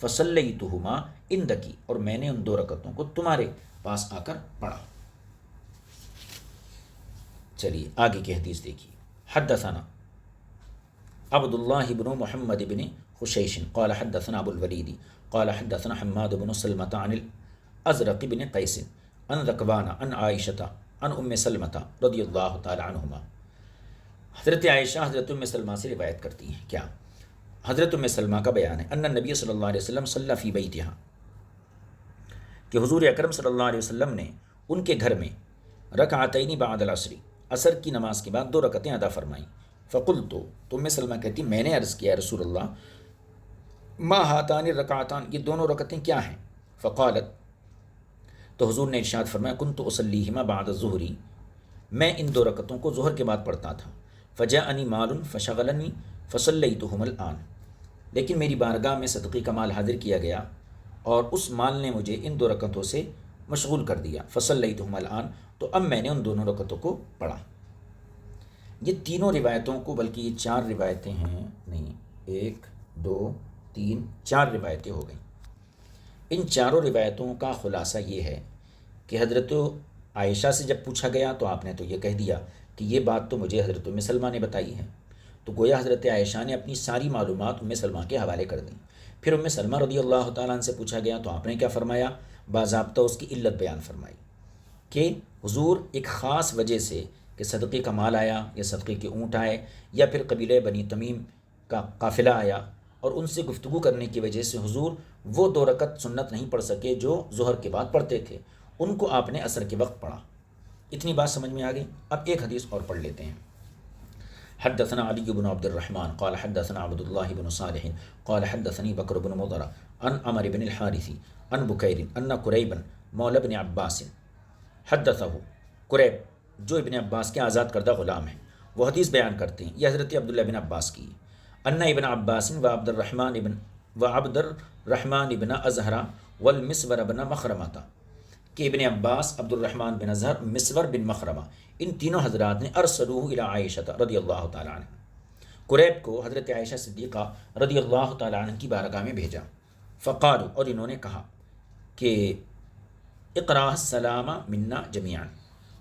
فصلیتہما عندکی، اور میں نے ان 2 رکعتوں کو تمہارے پاس آ کر پڑھا. چلیے آگے کی حدیث دیکھیے. حدثنا عبداللہ بن محمد بن خشیش قال حدثنا ابو الولید قال حدثنا حماد بن سلمۃ عن الازرق بن قیس عن ذکوان عن عائشۃ عن ام سلمۃ رضی اللہ تعالی عنہما. حضرت عائشہ حضرت ام سلمہ سے روایت کرتی ہیں. کیا؟ حضرت ام سلمہ کا بیان ہے، ان نبی صلی اللہ علیہ وسلم صلی فی بیتہا، کہ حضور اکرم صلی اللہ علیہ وسلم نے ان کے گھر میں رکعتین بعد العصر، عصر کی نماز کے بعد 2 رکعتیں ادا فرمائیں. فقلت، تو ام سلمہ کہتی، میں نے عرض کیا رسول اللہ، ما ہاتان الرکعتان، یہ دونوں رکعتیں کیا ہیں؟ فقالت، تو حضور نے ارشاد فرمایا، کنت اصلیہما بعد الظہر، میں ان 2 رکعتوں کو ظہر کے بعد پڑھتا تھا. فجاءنی مال فشغلنی فصلیتہما الآن، لیکن میری بارگاہ میں صدقے کا مال حاضر کیا گیا اور اس مال نے مجھے ان 2 رکعتوں سے مشغول کر دیا. فصلیتہما الآن، تو اب میں نے ان دونوں رکعتوں کو پڑھا. یہ تینوں روایتوں کو، بلکہ یہ 4 روایتیں ہیں، نہیں 1 2 3 4 روایتیں ہو گئیں. ان چاروں روایتوں کا خلاصہ یہ ہے کہ حضرت عائشہ سے جب پوچھا گیا تو آپ نے تو یہ کہہ دیا کہ یہ بات تو مجھے حضرت ام سلمہ نے بتائی ہے. تو گویا حضرت عائشہ نے اپنی ساری معلومات ام سلمہ کے حوالے کر دیں. پھر ام سلمہ رضی اللہ تعالیٰ عنہ سے پوچھا گیا تو آپ نے کیا فرمایا؟ باضابطہ اس کی علت بیان فرمائی کہ حضور ایک خاص وجہ سے کہ صدقے کا مال آیا یا صدقے کے اونٹ آئے یا پھر قبیلہ بنی تمیم کا قافلہ آیا، اور ان سے گفتگو کرنے کی وجہ سے حضور وہ 2 رکعت سنت نہیں پڑھ سکے جو ظہر کے بعد پڑھتے تھے، ان کو آپ نے عصر کے وقت پڑھا۔ اتنی بات سمجھ میں آ گئی۔ اب ایک حدیث اور پڑھ لیتے ہیں۔ حدثنا علی بن عبد الرحمن قال حدثنا عبد الله بن صالح قال حدثني بكر بن مضر عن عمر بن الحارث عن بكير ان قريبا مولى ابن عباس حدثه۔ قریب جو ابن عباس کے آزاد کردہ غلام ہیں، وہ حدیث بیان کرتے ہیں، یہ حضرت عبداللہ بن عباس کی، ان ابن عباس و عبد الرحمن ابن ازہر والمسور ابن مخرمہ، کہ ابن عباس، عبد الرحمن بن ازہر، مسور بن مخرمہ، ان تینوں حضرات نے ارسلوہ الی عائشہ رضی اللہ تعالی عنہ، قریب کو حضرت عائشہ صدیقہ رضی اللہ تعالی عنہ کی بارگاہ میں بھیجا۔ فقالوا، اور انہوں نے کہا کہ اقرأ السلام منا جمیعا،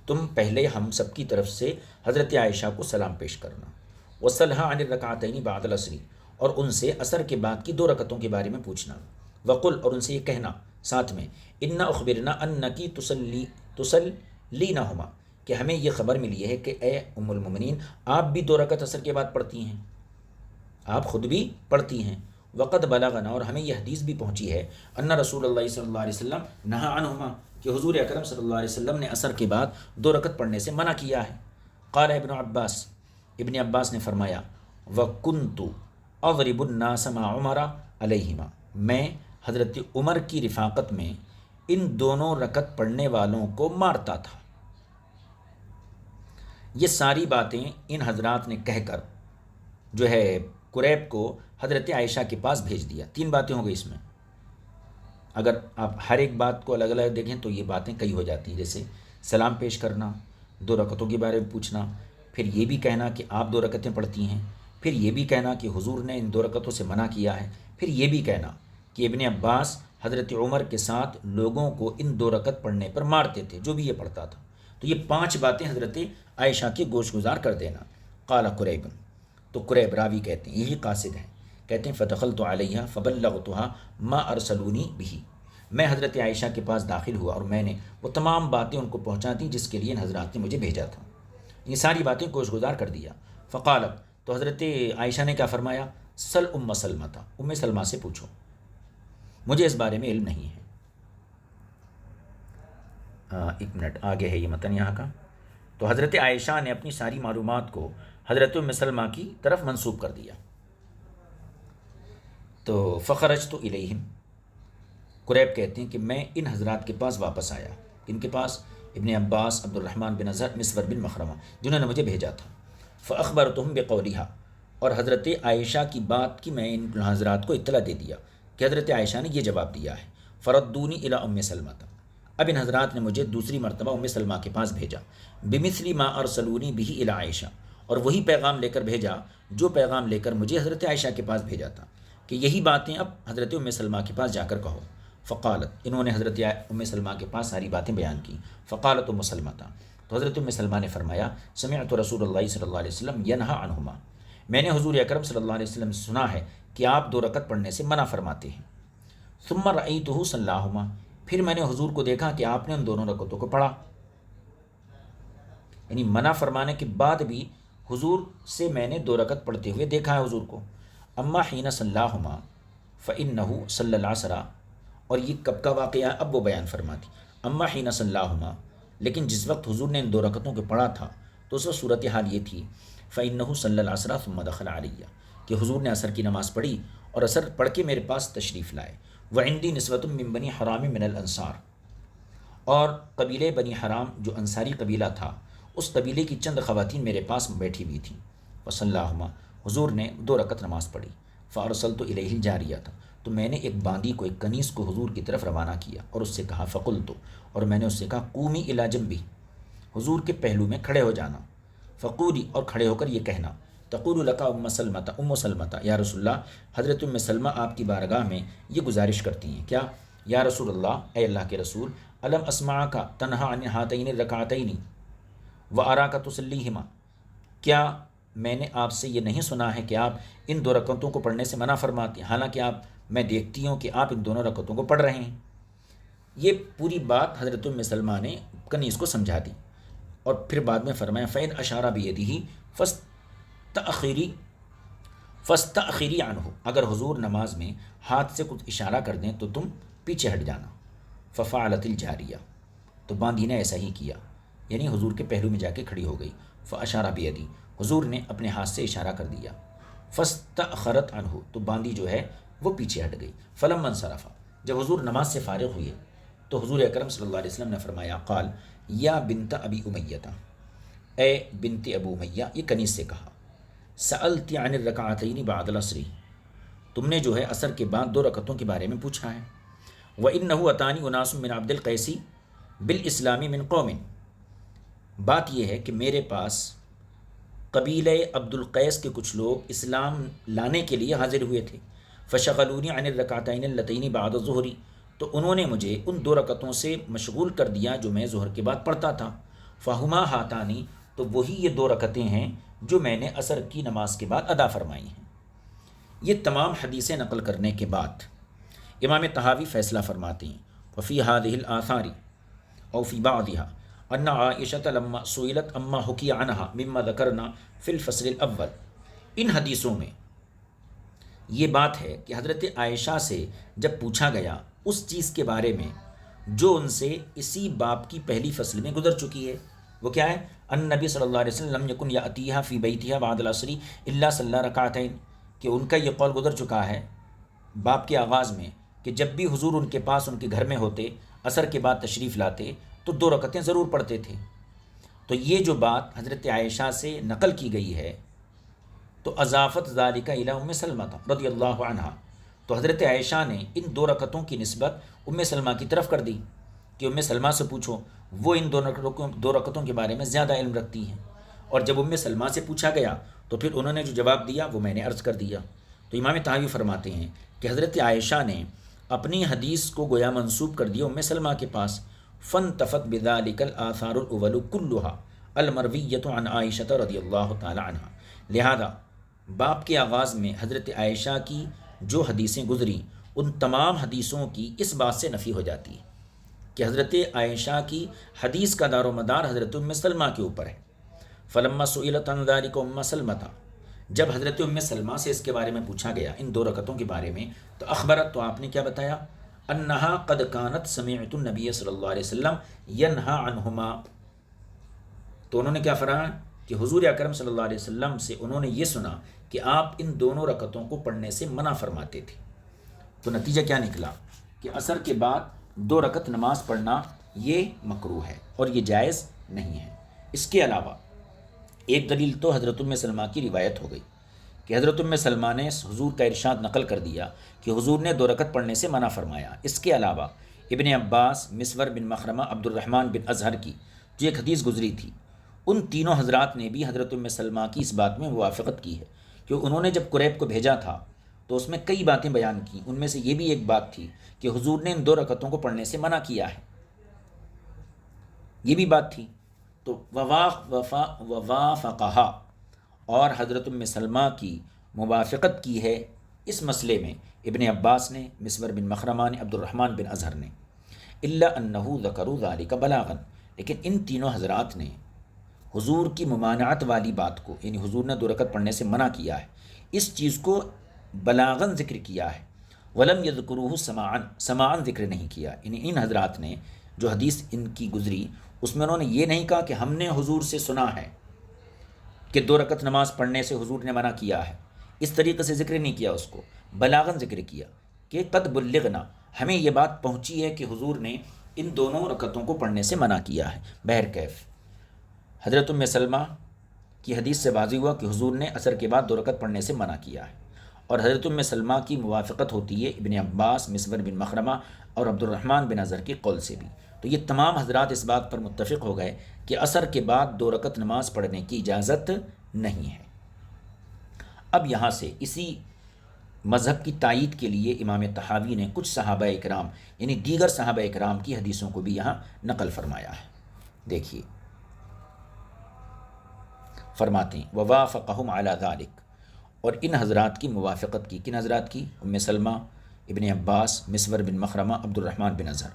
تم پہلے ہم سب کی طرف سے حضرت عائشہ کو سلام پیش کرنا، وصلها عن الرکعتین بعد العصر، اور ان سے عصر کے بعد کی 2 رکعتوں کے بارے میں پوچھنا، وقل، اور ان سے یہ کہنا ساتھ میں، انا اخبرنا انکی تصلینہما، کہ ہمیں یہ خبر ملی ہے کہ اے ام المومنین آپ بھی 2 رکعت عصر کے بعد پڑھتی ہیں، آپ خود بھی پڑھتی ہیں۔ وقد بلغنا، اور ہمیں یہ حدیث بھی پہنچی ہے، ان رسول اللہ صلی اللہ علیہ وسلم نہا عنہما، کہ حضور اکرم صلی اللہ علیہ وسلم نے عصر کے بعد 2 رکعت پڑھنے سے منع کیا ہے۔ قال ابن عباس، ابن عباس نے فرمایا، وکنت اضرب الناس مع عمر علیہما، میں حضرت عمر کی رفاقت میں ان دونوں رکعت پڑھنے والوں کو مارتا تھا۔ یہ ساری باتیں ان حضرات نے کہہ کر جو ہے قریب کو حضرت عائشہ کے پاس بھیج دیا۔ 3 باتیں ہو گئی اس میں، اگر آپ ہر ایک بات کو الگ الگ دیکھیں تو یہ باتیں کئی ہو جاتی ہیں، جیسے سلام پیش کرنا، 2 رکعتوں کے بارے میں پوچھنا، پھر یہ بھی کہنا کہ آپ 2 رکعتیں پڑھتی ہیں، پھر یہ بھی کہنا کہ حضور نے ان 2 رکعتوں سے منع کیا ہے، پھر یہ بھی کہنا کہ ابن عباس حضرت عمر کے ساتھ لوگوں کو ان 2 رکعت پڑھنے پر مارتے تھے جو بھی یہ پڑھتا تھا۔ تو یہ 5 باتیں حضرت عائشہ کی گوش گزار کر دینا۔ قال قریب، تو قریب راوی کہتے ہیں، یہی قاصد ہیں، کہتے ہیں فدخلت علیہ فبلغتها ما ارسلونی به، میں حضرت عائشہ کے پاس داخل ہوا اور میں نے وہ تمام باتیں ان کو پہنچا دیں جس کے لیے ان حضرات نے مجھے بھیجا تھا، یہ ساری باتیں گوش گزار کر دیا۔ فقالت، تو حضرت عائشہ نے کیا فرمایا، سل ام سلمہ، ام سلمہ سے پوچھو، مجھے اس بارے میں علم نہیں ہے۔ ایک منٹ آگے ہے یہ متن یہاں کا۔ تو حضرت عائشہ نے اپنی ساری معلومات کو حضرت ام سلمہ کی طرف منسوب کر دیا۔ تو فخرجت الیہم، قریب کہتے ہیں کہ میں ان حضرات کے پاس واپس آیا، ان کے پاس ابن عباس، عبد الرحمن بن ازہر، مسور بن مخرمہ، جنہوں نے مجھے بھیجا تھا۔ فاخبرتہم بقولہا، اور حضرت عائشہ کی بات کی میں ان حضرات کو اطلاع دے دیا کہ حضرت عائشہ نے یہ جواب دیا ہے۔ فردونی الی ام سلمہ، اب ان حضرات نے مجھے دوسری مرتبہ ام سلمہ کے پاس بھیجا، بمثل ما ارسلونی به الی عائشہ، اور وہی پیغام لے کر بھیجا جو پیغام لے کر مجھے حضرت عائشہ کے پاس بھیجا تھا، کہ یہی باتیں اب حضرت ام سلمہ کے پاس جا کر کہو۔ فقالت، انہوں نے حضرت ام سلمہ کے پاس ساری باتیں بیان کی۔ فقالت ام سلمہ، تو حضرت ام سلمہ نے فرمایا، سمعت رسول اللہ صلی اللہ علیہ وسلم ینہا عنہما، میں نے حضور اکرم صلی اللہ علیہ وسلم سے سنا ہے کہ آپ 2 رکعت پڑھنے سے منع فرماتے ہیں۔ ثم رأیتہ صلاہما، پھر میں نے حضور کو دیکھا کہ آپ نے ان دونوں رکعتوں کو پڑھا، یعنی منع فرمانے کے بعد بھی حضور سے میں نے 2 رکعت پڑھتے ہوئے دیکھا ہے حضور کو۔ اما حین صلاہما فإنہ صلی العصر، اور یہ کب کا واقعہ ہے اب وہ بیان فرماتی، اما حین صلاہما، لیکن جس وقت حضور نے ان 2 رکعتوں کو پڑھا تھا تو اس وقت صورتحال یہ تھی، فإنہ صلی العصر ثم دخل علیہ، کہ حضور نے عصر کی نماز پڑھی اور عصر پڑھ کے میرے پاس تشریف لائے۔ وعندی نسوۃ من بنی حرام من الانصار، اور قبیلے بنی حرام جو انصاری قبیلہ تھا اس قبیلے کی چند خواتین میرے پاس بیٹھی ہوئی تھیں۔ وصلاہما، حضور نے 2 رکعت نماز پڑھی۔ فارسلت الیہ الجاریہ، تو میں نے ایک باندی کو، ایک کنیز کو حضور کی طرف روانہ کیا اور اس سے کہا، فقلت، اور میں نے اس سے کہا، قومی الی جنبی، حضور کے پہلو میں کھڑے ہو جانا، فقولی، اور کھڑے ہو کر یہ کہنا، تقول لک ام سلمہ، یا رسول اللہ، حضرت ام سلمہ آپ کی بارگاہ میں یہ گزارش کرتی ہیں، کیا، یا رسول اللہ، اے اللہ کے رسول، الم اسمعک تنہا عن ہاتین الرکعتین واراک تصلیہما، کیا میں نے آپ سے یہ نہیں سنا ہے کہ آپ ان 2 رکعتوں کو پڑھنے سے منع فرماتے ہیں، حالانکہ میں دیکھتی ہوں کہ آپ ان دونوں رکعتوں کو پڑھ رہے ہیں۔ یہ پوری بات حضرت ام سلمہ نے کنیز کو سمجھا دی۔ اور پھر بعد میں فرمایا فَإِنْ أَشَارَ بِيَدِهِ فَاسْتَأْخِرِي عَنْهُ، اگر حضور نماز میں ہاتھ سے کچھ اشارہ کر دیں تو تم پیچھے ہٹ جانا. فَفَعَلَتِ الْجَارِيَةُ، تو باندھی نے ایسا ہی کیا، یعنی حضور کے پہلو میں جا کے کھڑی ہو گئی. فَأَشَارَ بِيَدِهِ، حضور نے اپنے ہاتھ سے اشارہ کر دیا. فَاسْتَأْخَرَتْ عَنْهُ، تو باندھی جو ہے وہ پیچھے ہٹ گئی. فَلَمَّا انصَرَفَ، جب حضور نماز سے فارغ ہوئے تو حضور اکرم صلی اللہ علیہ وسلم نے فرمایا قال یا بنت ابی امیہ، اے بنت ابو امیہ، یہ کنیز سے کہا، سألتی عن الرکعتین بعد العصر، تم نے جو ہے عصر کے بعد 2 رکعتوں کے بارے میں پوچھا ہے. وَإِنَّهُ أَتَانِي أُنَاسٌ مِّنْ عَبْدِ الْقَيْسِ بِالْإِسْلَامِ مِنْ قَوْمٍ، بات یہ ہے کہ میرے پاس قبیلہ عبد القیس کے کچھ لوگ اسلام لانے کے لیے حاضر ہوئے تھے. فشغلونی عن الرکعتین اللتین بعد الظہر، تو انہوں نے مجھے ان 2 رکعتوں سے مشغول کر دیا جو میں ظہر کے بعد پڑھتا تھا. فہما ہاتانی، تو وہی یہ 2 رکعتیں ہیں جو میں نے عصر کی نماز کے بعد ادا فرمائی ہیں. یہ تمام حدیثیں نقل کرنے کے بعد امام طحاوی فیصلہ فرماتے ہیں وفی هذه الآثار او فی بعضها ان عائشہ لما سئلت اما حکی عنها مما ذکرنا فی الفصل الاول، ان حدیثوں میں یہ بات ہے کہ حضرت عائشہ سے جب پوچھا گیا اس چیز کے بارے میں جو ان سے اسی باب کی پہلی فصل میں گزر چکی ہے. وہ کیا ہے؟ ان نبی صلی اللہ علیہ وسلم لم یکن یاتیھا فی بیتھا بعد العصر الا صلی رکعتین، کہ ان کا یہ قول گزر چکا ہے باب کے آغاز میں کہ جب بھی حضور ان کے پاس ان کے گھر میں ہوتے، عصر کے بعد تشریف لاتے تو 2 رکعتیں ضرور پڑھتے تھے. تو یہ جو بات حضرت عائشہ سے نقل کی گئی ہے تو اضافت ذالک الی ام سلمہ رضی اللہ عنہا، تو حضرت عائشہ نے ان 2 رکعتوں کی نسبت ام سلمہ کی طرف کر دی کہ ام سلمہ سے پوچھو، وہ ان 2 رکعتوں کے بارے میں زیادہ علم رکھتی ہیں. اور جب ام سلمہ سے پوچھا گیا تو پھر انہوں نے جو جواب دیا وہ میں نے عرض کر دیا. تو امام طحاوی فرماتے ہیں کہ حضرت عائشہ نے اپنی حدیث کو گویا منسوب کر دیا ام سلمہ کے پاس. فانتفت بذلک الآثار الاول كلها المرویۃ عن عائشہ رضی اللہ تعالی عنہا، لہذا باب کے آغاز میں حضرت عائشہ کی جو حدیثیں گزری ان تمام حدیثوں کی اس بات سے نفی ہو جاتی ہے کہ حضرت عائشہ کی حدیث کا دار و مدار حضرت ام سلمہ کے اوپر ہے. فلما سئلت عن ذلک ام سلمہ، جب حضرت ام سلمہ سے اس کے بارے میں پوچھا گیا ان 2 رکعتوں کے بارے میں تو اخبرت، تو آپ نے کیا بتایا، انہا قد کانت سمعت النبی صلی اللہ علیہ وسلم ینہا عنہما، تو انہوں نے کیا فرمایا کہ حضور اکرم صلی اللہ علیہ وسلم سے انہوں نے یہ سنا کہ آپ ان دونوں رکعتوں کو پڑھنے سے منع فرماتے تھے. تو نتیجہ کیا نکلا کہ عصر کے بعد 2 رکعت نماز پڑھنا یہ مکروہ ہے اور یہ جائز نہیں ہے. اس کے علاوہ ایک دلیل تو حضرت ام سلمہ کی روایت ہو گئی کہ حضرت ام سلمہ نے حضور کا ارشاد نقل کر دیا کہ حضور نے 2 رکعت پڑھنے سے منع فرمایا. اس کے علاوہ ابن عباس، مسور بن مخرمہ، عبد الرحمن بن ازہر کی جو ایک حدیث گزری تھی، ان تینوں حضرات نے بھی حضرت ام سلمہ کی اس بات میں موافقت کی ہے کہ انہوں نے جب قریب کو بھیجا تھا تو اس میں کئی باتیں بیان کی. ان میں سے یہ بھی ایک بات تھی کہ حضور نے ان 2 رکعتوں کو پڑھنے سے منع کیا ہے، یہ بھی بات تھی. تو ووافقہا، اور حضرت ام سلمہ کی موافقت کی ہے اس مسئلے میں ابن عباس نے، مسور بن مخرمہ نے، عبد الرحمن بن ازہر نے. الا انہ ذکروا ذلک بلاغا، لیکن ان تینوں حضرات نے حضور کی ممانعت والی بات کو، یعنی حضور نے 2 رکعت پڑھنے سے منع کیا ہے، اس چیز کو بلاغاً ذکر کیا ہے. ولم یذکروہ سماعاً ذکر نہیں کیا. یعنی ان حضرات نے جو حدیث ان کی گزری اس میں انہوں نے یہ نہیں کہا کہ ہم نے حضور سے سنا ہے کہ 2 رکعت نماز پڑھنے سے حضور نے منع کیا ہے، اس طریقے سے ذکر نہیں کیا، اس کو بلاغاً ذکر کیا کہ قد بلغنا، ہمیں یہ بات پہنچی ہے کہ حضور نے ان دونوں رکعتوں کو پڑھنے سے منع کیا ہے. بہرکیف حضرت ام سلمہ کی حدیث سے واضح ہوا کہ حضور نے عصر کے بعد 2 رکعت پڑھنے سے منع کیا ہے، اور حضرت ام سلمہ کی موافقت ہوتی ہے ابن عباس، مسور بن مخرمہ اور عبد الرحمن بن ازہر کے قول سے بھی. تو یہ تمام حضرات اس بات پر متفق ہو گئے کہ عصر کے بعد 2 رکعت نماز پڑھنے کی اجازت نہیں ہے. اب یہاں سے اسی مذہب کی تائید کے لیے امام طحاوی نے کچھ صحابہ اکرام یعنی دیگر صحابہ اکرام کی حدیثوں کو بھی یہاں نقل فرمایا ہے. دیکھیے فرماتے ہیں ووافقہم علی ذالک، اور ان حضرات کی موافقت کی. کن حضرات کی؟ ام سلمہ، ابن عباس، مسور بن مخرمہ، عبد الرحمن بن ازہر.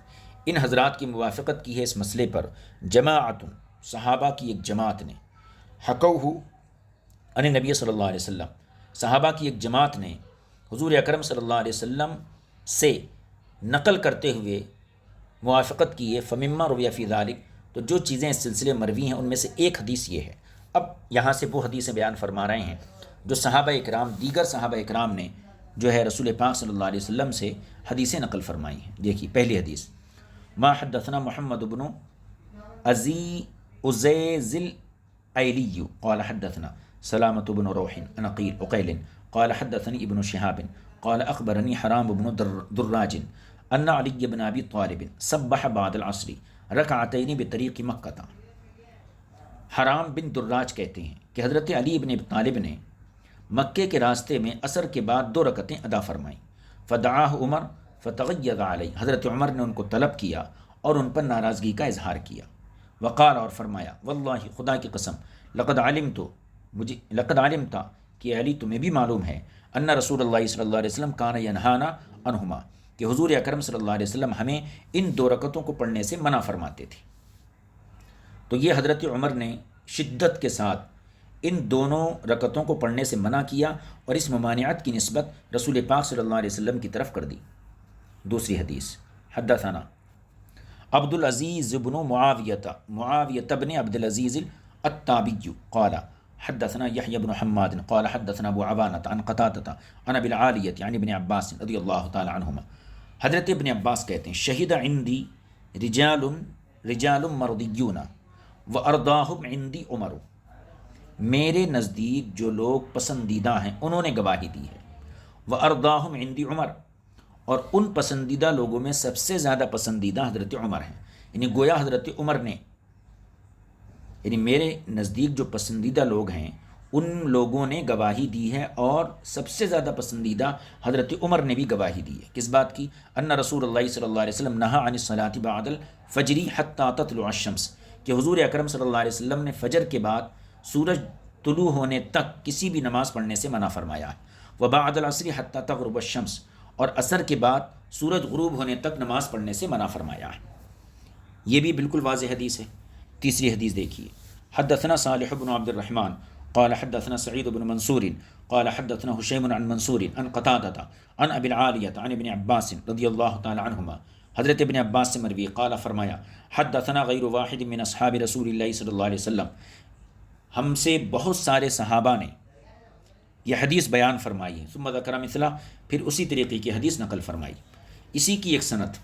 ان حضرات کی موافقت کی ہے اس مسئلے پر جماعت صحابہ کی ایک جماعت نے، حکوہ ان نبی صلی اللہ علیہ وسلم، صحابہ کی ایک جماعت نے حضور اکرم صلی اللہ علیہ وسلم سے نقل کرتے ہوئے موافقت کی ہے، فمما روی فی ذالک، تو جو چیزیں اس سلسلے مروی ہیں ان میں سے ایک حدیث یہ ہے۔ اب یہاں سے وہ حدیثیں بیان فرما رہے ہیں جو صحابہ اکرام، دیگر صحابہ اکرام نے جو ہے رسول پاک صلی اللہ علیہ وسلم سے حدیثیں نقل فرمائی ہیں۔ دیکھیے پہلی حدیث، ما حدثنا محمد بن عزیز الایلی قال حدثنا سلامة بن روح عن عقیل قال حدثني ابن شهاب قال اخبرني حرام بن دراج ان علی بن ابی طالب سبح بعد العصر رکعتین بطریق مکہ۔ حرام بن دراج کہتے ہیں کہ حضرت علی بن ابی طالب نے مکے کے راستے میں عصر کے بعد 2 رکعتیں ادا فرمائیں، فدعاہ عمر فتغیظ علیہ، حضرت عمر نے ان کو طلب کیا اور ان پر ناراضگی کا اظہار کیا، وقال، اور فرمایا، واللہ، خدا کی قسم، لقد علمت کہ علی تمہیں بھی معلوم ہے، ان رسول اللہ صلی اللہ علیہ وسلم کان ینہانا عنہما، کہ حضور اکرم صلی اللہ علیہ وسلم ہمیں ان 2 رکعتوں کو پڑھنے سے منع فرماتے تھے۔ تو یہ حضرت عمر نے شدت کے ساتھ ان دونوں رکعتوں کو پڑھنے سے منع کیا اور اس ممانعت کی نسبت رسول پاک صلی اللہ علیہ وسلم کی طرف کر دی۔ دوسری حدیث، حدثنا عبد العزیز بن معاویہ بن عبد العزیز التابی قال حدثنا یحیی بن حماد قال حدثنا ابو عوانۃ عن قتادۃ عن ابی العالیۃ عن ابن عباس رضی اللہ تعالی عنہما، حضرت ابن عباس کہتے ہیں، شہد عندی رجال مرضیون وارضاہم عندی عمر، میرے نزدیک جو لوگ پسندیدہ ہیں انہوں نے گواہی دی ہے، وارضاہم عندی عمر، اور ان پسندیدہ لوگوں میں سب سے زیادہ پسندیدہ حضرت عمر ہیں، یعنی گویا حضرت عمر نے، یعنی میرے نزدیک جو پسندیدہ لوگ ہیں ان لوگوں نے گواہی دی ہے اور سب سے زیادہ پسندیدہ حضرت عمر نے بھی گواہی دی ہے۔ کس بات کی؟ ان رسول اللہ صلی اللہ علیہ وسلم نہا عن الصلاۃ بعد الفجر حتی تطلع الشمس، کہ حضور اکرم صلی اللہ علیہ وسلم نے فجر کے بعد سورج طلوع ہونے تک کسی بھی نماز پڑھنے سے منع فرمایا ہے، وبعد العصر حتی تغرب الشمس، اور عصر کے بعد سورج غروب ہونے تک نماز پڑھنے سے منع فرمایا ہے۔ یہ بھی بالکل واضح حدیث ہے۔ تیسری حدیث دیکھیے، حدثنا صالح بن عبد الرحمن قال حدثنا سعید بن منصور قال حدثنا حشیم عن منصور عن قتادۃ عن ابی العالیۃ عن ابن عباس رضی اللہ تعالی عنہما، حضرت ابن عباس سے مروی، قال، فرمایا، حدثنا غیر واحد من اصحاب رسول اللہ صلی اللہ علیہ وسلم، ہم سے بہت سارے صحابہ نے یہ حدیث بیان فرمائی ہے، ثم ذکر مثلہ، پھر اسی طریقے کی حدیث نقل فرمائی، اسی کی ایک سند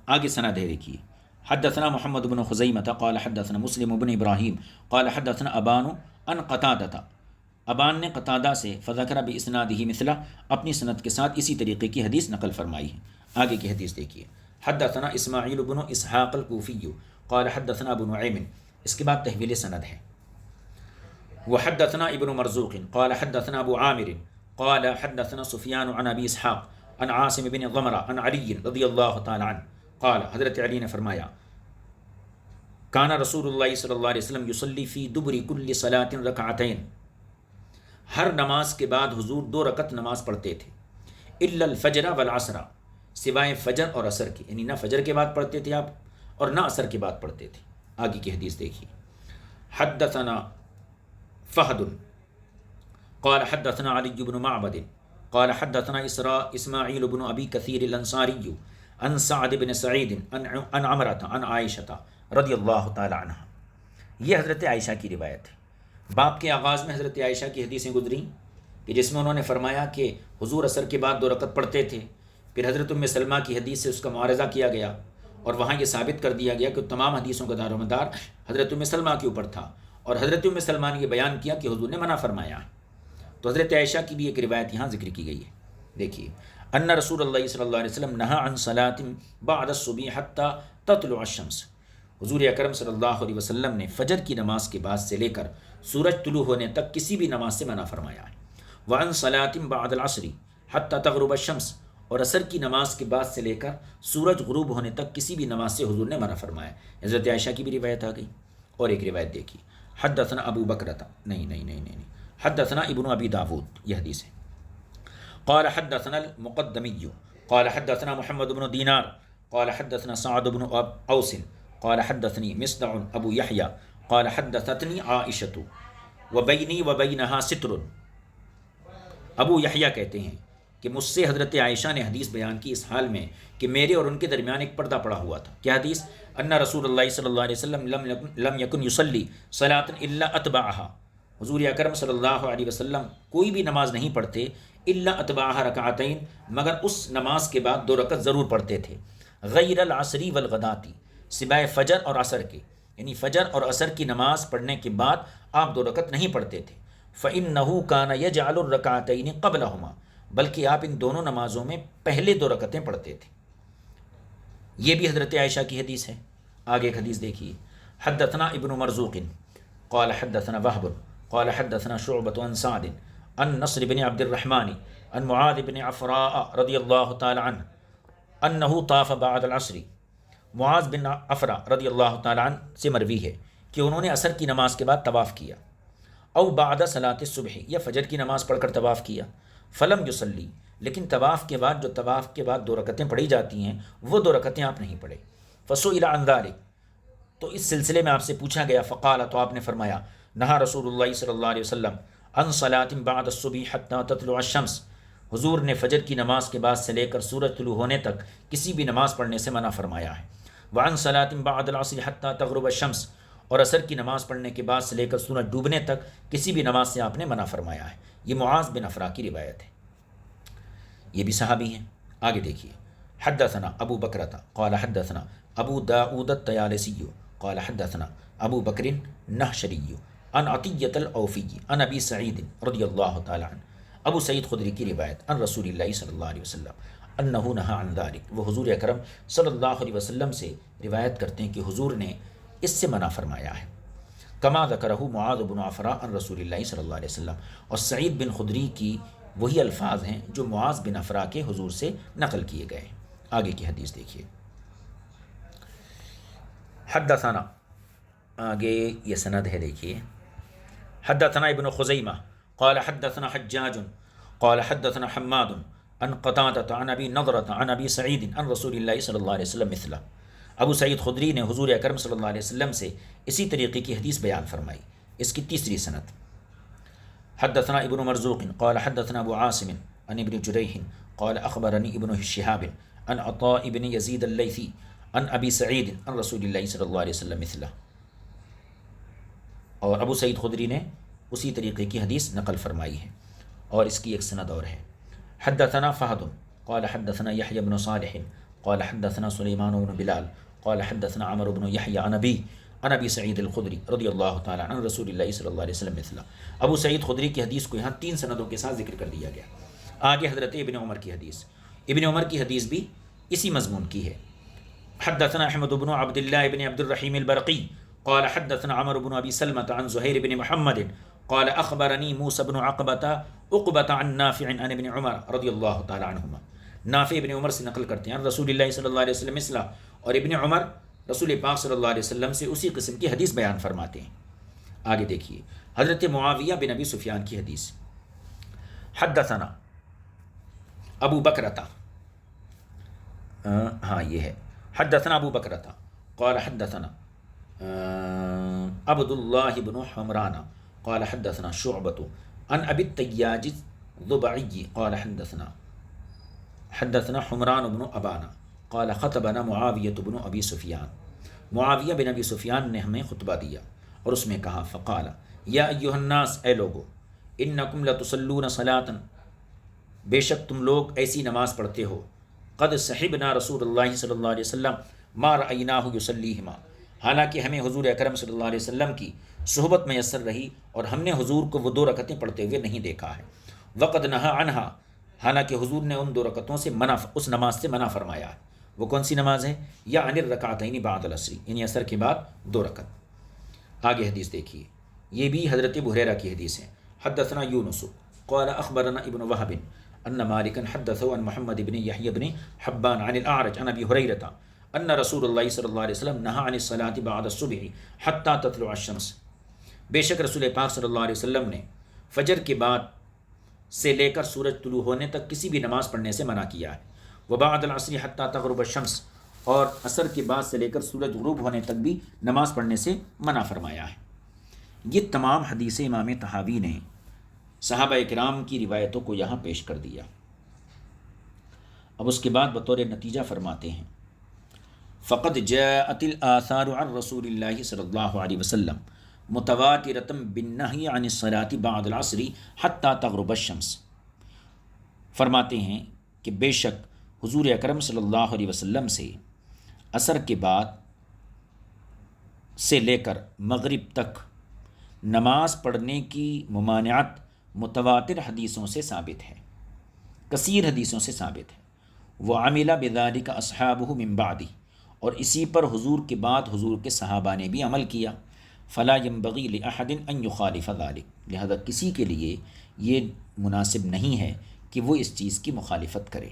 آگے سند ہے، دیکھیے، حدثنا محمد بن خزیمہ قال حدثنا مسلم بن ابراہیم قال حدثنا ابان عن قتادہ، ابان نے قتادہ سے، فذکر باسنادہ مثلہ، اپنی سند کے ساتھ اسی طریقے کی حدیث نقل فرمائی ہے۔ آگے کی حدیث دیکھیے، حدثنا اسماعیل بن اسحاق الکوفی قال حدثنا ابو نعیم، اس کے بعد تحویل سند ہے، وحدثنا ابن مرزوق قال حدثنا ابو عامر قال حدثنا سفیان عن ابی اسحاق عن عاصم بن ضمرہ عن علی رضی اللہ تعالی عنہ قال، حضرت علی نے فرمایا، کان رسول اللہ صلی اللہ علیہ وسلم یصلی فی دبر کل صلاۃ رکعتین، ہر نماز کے بعد حضور 2 رکعت نماز پڑھتے تھے، الا الفجر والعصر، سوائے فجر اور عصر کے، یعنی نہ فجر کے بعد پڑھتے تھے آپ اور نہ عصر کے بعد پڑھتے تھے۔ آگے کی حدیث دیکھیے، حدثنا فہد قال حدثنا علی بن معبد قال حدثنا اسماعیل بن ابی کثیر الانصاری عن سعد بن سعید عن عمرۃ عن عائشہ رضی اللہ تعالی عنہ، یہ حضرت عائشہ کی روایت ہے۔ باب کے آغاز میں حضرت عائشہ کی حدیثیں گزریں کہ جس میں انہوں نے فرمایا کہ حضور عصر کے بعد 2 رکعت پڑھتے تھے، پھر حضرت ام سلمہ کی حدیث سے اس کا معارضہ کیا گیا اور وہاں یہ ثابت کر دیا گیا کہ تمام حدیثوں کا دار و مدار حضرت ام سلمہ کے اوپر تھا، اور حضرت ام سلمہ نے یہ بیان کیا کہ حضور نے منع فرمایا ہے۔ تو حضرت عائشہ کی بھی ایک روایت یہاں ذکر کی گئی ہے، دیکھیے، ان رسول اللہ صلی اللہ علیہ وسلم نہا عن صلاۃ بعد الصبح حتی تطلع الشمس، حضور اکرم صلی اللہ علیہ وسلم نے فجر کی نماز کے بعد سے لے کر سورج طلوع ہونے تک کسی بھی نماز سے منع فرمایا ہے، وعن صلاۃ بعد العصر حتی تغرب الشمس، اور عصر کی نماز کے بعد سے لے کر سورج غروب ہونے تک کسی بھی نماز سے حضور نے منع فرمایا۔ حضرت عائشہ کی بھی روایت آ گئی۔ اور ایک روایت دیکھیے، حدثنا ابو بکرۃ، نہیں، حدثنا ابن ابی داود، یہ حدیث ہے، قال حدثنا المقدمی قال حدثنا محمد بن دینار قال حدثنا سعد بن اوس قال حدثني مصدع ابو يحيى قال حدثتني عائشة وبيني وبينها ستر۔ ابو یحییٰ کہتے ہیں کہ مجھ سے حضرت عائشہ نے حدیث بیان کی اس حال میں کہ میرے اور ان کے درمیان ایک پردہ پڑا ہوا تھا۔ کیا حدیث؟ ان رسول اللہ صلی اللہ علیہ وسلم لم یکن یصلی صلاۃ الا اتبعها، حضور اکرم صلی اللہ علیہ وسلم کوئی بھی نماز نہیں پڑھتے الا اتبعها رکعتین، مگر اس نماز کے بعد 2 رکعت ضرور پڑھتے تھے، غیر العصری والغداتی، سوائے فجر اور عصر کے، یعنی فجر اور عصر کی نماز پڑھنے کے بعد آپ 2 رکعت نہیں پڑھتے تھے۔ فإنه كان يجعل الركعتين قبلهما، بلکہ آپ ان دونوں نمازوں میں پہلے 2 رکعتیں پڑھتے تھے۔ یہ بھی حضرت عائشہ کی حدیث ہے۔ آگے ایک حدیث دیکھیے، حدثنا ابن مرزوق قال حدثنا وهب قال حدثنا شعبة عن سعد عن نصر بن عبد الرحمن عن معاذ بن عفراء رضی اللہ تعالی عنہ انه طاف بعد العصر۔ معاذ بن عفراء رضی اللہ تعالی عنہ سے مروی ہے کہ انہوں نے عصر کی نماز کے بعد طواف کیا، او بعد صلاۃ الصبح، یا فجر کی نماز پڑھ کر طواف کیا، فلم یصلی، لیکن طواف کے بعد جو طواف کے بعد 2 رکعتیں پڑھی جاتی ہیں وہ 2 رکعتیں آپ نہیں پڑھے۔ فسئل عن ذلک، تو اس سلسلے میں آپ سے پوچھا گیا، فقال، تو آپ نے فرمایا، نہا رسول اللہ صلی اللہ علیہ وسلم عن صلاۃ بعد الصبح حتى تطلع الشمس، حضور نے فجر کی نماز کے بعد سے لے کر سورج طلوع ہونے تک کسی بھی نماز پڑھنے سے منع فرمایا ہے۔ وعن صلاۃ بعد العصر حتى تغرب الشمس، اور عصر کی نماز پڑھنے کے بعد سے لے کر سورج ڈوبنے تک کسی بھی نماز سے آپ نے منع فرمایا ہے۔ یہ معاذ بن عفراء کی روایت ہے، یہ بھی صحابی ہیں۔ آگے دیکھیے، حدثنا ابو بکرۃ قال حدثنا ابو داؤد الطیالسی قال حدثنا ابو بکر النحشری عن عطیۃ الاوفی عن ابی سعید رضی اللہ تعالی عنہ، ابو سعید خدری کی روایت، عن رسول اللہ صلی اللہ علیہ وسلم انہ نہا عن ذلک، وہ حضور اکرم صلی اللہ علیہ وسلم سے روایت کرتے ہیں کہ حضور نے اس سے منع فرمایا ہے۔ کما ذکرہ معاذ بن عفراء عن رسول اللہ صلی اللہ علیہ وسلم، اور سعید بن خدری کی وہی الفاظ ہیں جو معاذ بن عفراء کے حضور سے نقل کیے گئے ہیں۔ آگے کی حدیث دیکھیے، حدثنا، آگے یہ سند ہے، دیکھیے، حدثنا ابن خزیمہ قال حدثنا حجاج قال حدثنا حماد عن قتادة عن ابی نضرة عن ابی سعید عن رسول اللہ صلی اللہ علیہ وسلم مثلہ، ابو سعید خدری نے حضور اکرم صلی اللہ علیہ وسلم سے اسی طریقے کی حدیث بیان فرمائی۔ اس کی تیسری سند، حدثنا ابن مرزوق قال حدثنا ابو عاصم عن ابن جریح قال اخبرنی ابن شہاب عن عطاء ابن یزید اللیثی عن ابی سعید عن رسول اللہ صلی اللہ علیہ وسلم مثلہ، اور ابو سعید خدری نے اسی طریقے کی حدیث نقل فرمائی ہے، اور اس کی ایک سند اور ہے۔ حدثنا فہد قال حدثنا یحیی بن صالح قال حدثنا سلیمان بن بلال قال حدثنا عمر بن یحیی عن ابی سعید الخدری رضی اللہ تعالی عنہ رسول اللہ صلی اللہ علیہ وسلم مثلہ۔ ابو سعید خدری کی حدیث کو یہاں 3 سندوں کے ساتھ ذکر کر دیا گیا۔ آگے حضرت ابن عمر کی حدیث، ابن عمر کی حدیث بھی اسی مضمون کی ہے۔ حدثنا احمد بن عبد اللہ بن عبد الرحیم البرقی قال حدثنا عمر بن ابی سلمۃ عن زہیر بن محمد قال اخبرنی موسى بن عقبۃ عن نافع عن ابن عمر رضی اللہ تعالی عنہما، نافع ابن عمر سے نقل کرتے ہیں رسول اللہ صلی اللہ علیہ وسلم مثلا، اور ابن عمر رسول پاک صلی اللہ علیہ وسلم سے اسی قسم کی حدیث بیان فرماتے ہیں۔ آگے دیکھیے، حضرت معاویہ بن ابی سفیان کی حدیث، حدثنا ابو بکرۃ، ہاں یہ ہے، حدثنا ابو بکرۃ قال حدثنا عبد اللہ بن حمران قال حدثنا شعبۃ عن ابی التیاج الضبعی قال حدثنا حمران بن ابانا قال خطبنا معاویہ بن ابی سفیان، معاویہ بن ابی سفیان نے ہمیں خطبہ دیا اور اس میں کہا، فقال یا ایھا الناس، اے لوگو، انکم لتصلون صلاۃ، بے شک تم لوگ ایسی نماز پڑھتے ہو، قد صحبنا رسول اللہ صلی اللہ علیہ وسلم ما رأیناہ یصلیہما، حالانکہ ہمیں حضور اکرم صلی اللہ علیہ وسلم کی صحبت میسر رہی اور ہم نے حضور کو وہ 2 رکعتیں پڑھتے ہوئے نہیں دیکھا ہے، وقد نہا عنہا، حالانکہ حضور نے ان 2 رکعتوں سے منع، اس نماز سے منع فرمایا ہے۔ وہ کون سی نماز ہے؟ یا عن الرکعتین بعد العصر، یعنی عصر کے بعد 2 رکعت۔ آگے حدیث دیکھیے، یہ بھی حضرت ابو ہریرہ کی حدیث ہے۔ حدثنا یونس قال اخبرنا ابن وهب ان مالکا حدثه عن محمد بن یحیی بن حبان عن الاعرج عن ابی ہریرہ ان رسول اللہ صلی اللہ علیہ وسلم نہا عن الصلاۃ بعد الصبح حتى تطلع الشمس، بے شک رسول پاک صلی اللہ علیہ وسلم نے فجر کے بعد سے لے کر سورج طلوع ہونے تک کسی بھی نماز پڑھنے سے منع کیا ہے، وبعد العصر حتى تغرب الشمس، اور عصر کے بعد سے لے کر سورج غروب ہونے تک بھی نماز پڑھنے سے منع فرمایا ہے۔ یہ تمام حدیثیں امام طحاوی نے صحابہ کرام کی روایتوں کو یہاں پیش کر دیا۔ اب اس کے بعد بطور نتیجہ فرماتے ہیں فقد جاءت الآثار عن رسول اللہ صلی اللہ علیہ وسلم متواترۃ بالنہی عن الصلاۃ بعد العصر حتی تغرب الشمس۔ فرماتے ہیں کہ بے شک حضور اکرم صلی اللہ علیہ وسلم سے عصر کے بعد سے لے کر مغرب تک نماز پڑھنے کی ممانعت متواتر حدیثوں سے ثابت ہے، کثیر حدیثوں سے ثابت ہے۔ وعمل بذلک اصحابہ من بعدہ، اور اسی پر حضور کے بعد حضور کے صحابہ نے بھی عمل کیا۔ فلا ينبغی لأحد ان یخالف ذلک، لہذا کسی کے لیے یہ مناسب نہیں ہے کہ وہ اس چیز کی مخالفت کرے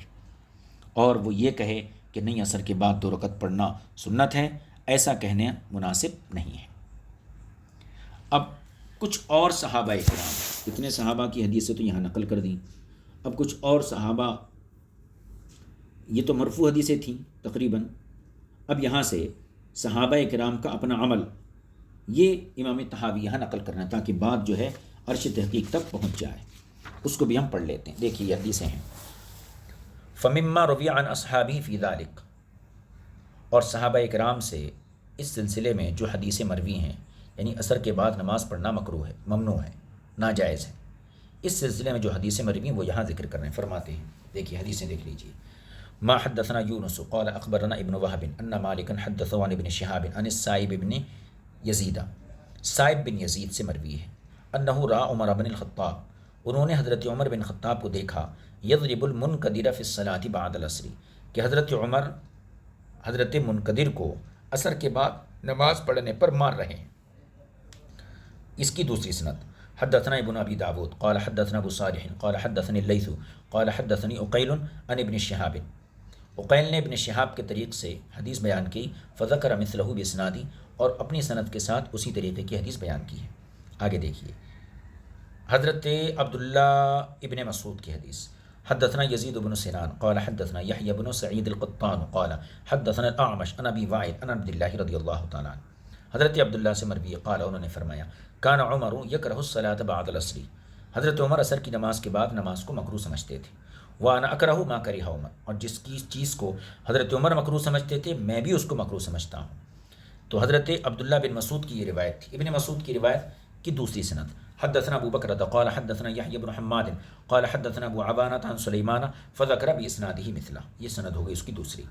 اور وہ یہ کہے کہ نہیں عصر کے بعد 2 رکعت پڑھنا سنت ہے، ایسا کہنا مناسب نہیں ہے۔ اب کچھ اور صحابہ کرام، اتنے صحابہ کی حدیثیں تو یہاں نقل کر دیں، اب کچھ اور صحابہ، یہ تو مرفوع حدیثیں تھیں تقریباً، اب یہاں سے صحابہ کرام کا اپنا عمل یہ امام طحاوی یہاں نقل کرنا تاکہ بات جو ہے عرش تحقیق تک پہنچ جائے، اس کو بھی ہم پڑھ لیتے ہیں۔ دیکھیے یہ حدیثیں ہیں، فمما روی عن اصحابہ فی ذلک، اور صحابہ کرام سے اس سلسلے میں جو حدیثیں مروی ہیں، یعنی عصر کے بعد نماز پڑھنا مکروہ ہے، ممنوع ہے، ناجائز ہے، اس سلسلے میں جو حدیثیں مروی ہیں وہ یہاں ذکر کر رہے ہیں۔ فرماتے ہیں، دیکھیے حدیثیں دیکھ لیجیے۔ ما حدثنا یونس قال اخبرنا ابن وهب ان مالکا حدثه عن ابن شهاب عن السائب بن یزید، سائب بن یزید سے مروی ہے، انه راى عمر بن الخطاب، انہوں نے حضرت عمر بن خطاب کو دیکھا، یضرب المنکدر فی الصلاۃ بعد العصر، کہ حضرت عمر حضرت منکدر کو عصر کے بعد نماز پڑھنے پر مار رہے ہیں۔ اس کی دوسری سند، حدثنا ابن ابی داود قال حدثنا ابو صالح قال حدثني الليث قال حدثني عقيل عن ابن شهاب، عقیل نے ابن شہاب کے طریق سے حدیث بیان کی، فذکر مثلہ باسنادی، اور اپنی سند کے ساتھ اسی طریقے کی حدیث بیان کی ہے۔ آگے دیکھیے حضرت عبداللہ ابن مسعود کی حدیث، حدثنا یزید بن سنان قال حدثنا یحیی بن سعید القطان قال حدثنا الاعمش عن ابی وائل عن عبد اللہ رضی اللہ تعالی عنہ، حضرت عبداللہ سے مروی قال، انہوں نے فرمایا، کان عمر یکرہ الصلاۃ بعد العصر، حضرت عمر عصر کی نماز کے بعد نماز کو مکروہ سمجھتے تھے، وانا اکرہ ما کرہ عمر، اور جس کی چیز کو حضرت عمر مکروہ سمجھتے تھے میں بھی اس کو مکروہ سمجھتا ہوں۔ تو حضرت عبداللہ بن مسعود کی یہ روایت تھی۔ ابن مسعود کی روایت کی دوسری سند، حدثنا ابو بکر قال حدثنا یحیی بن حماد قال حدثنا ابو عوانہ عن سلیمان فذکر باسنادہ مثلہ، یہ سند ہو گئی اس کی دوسری۔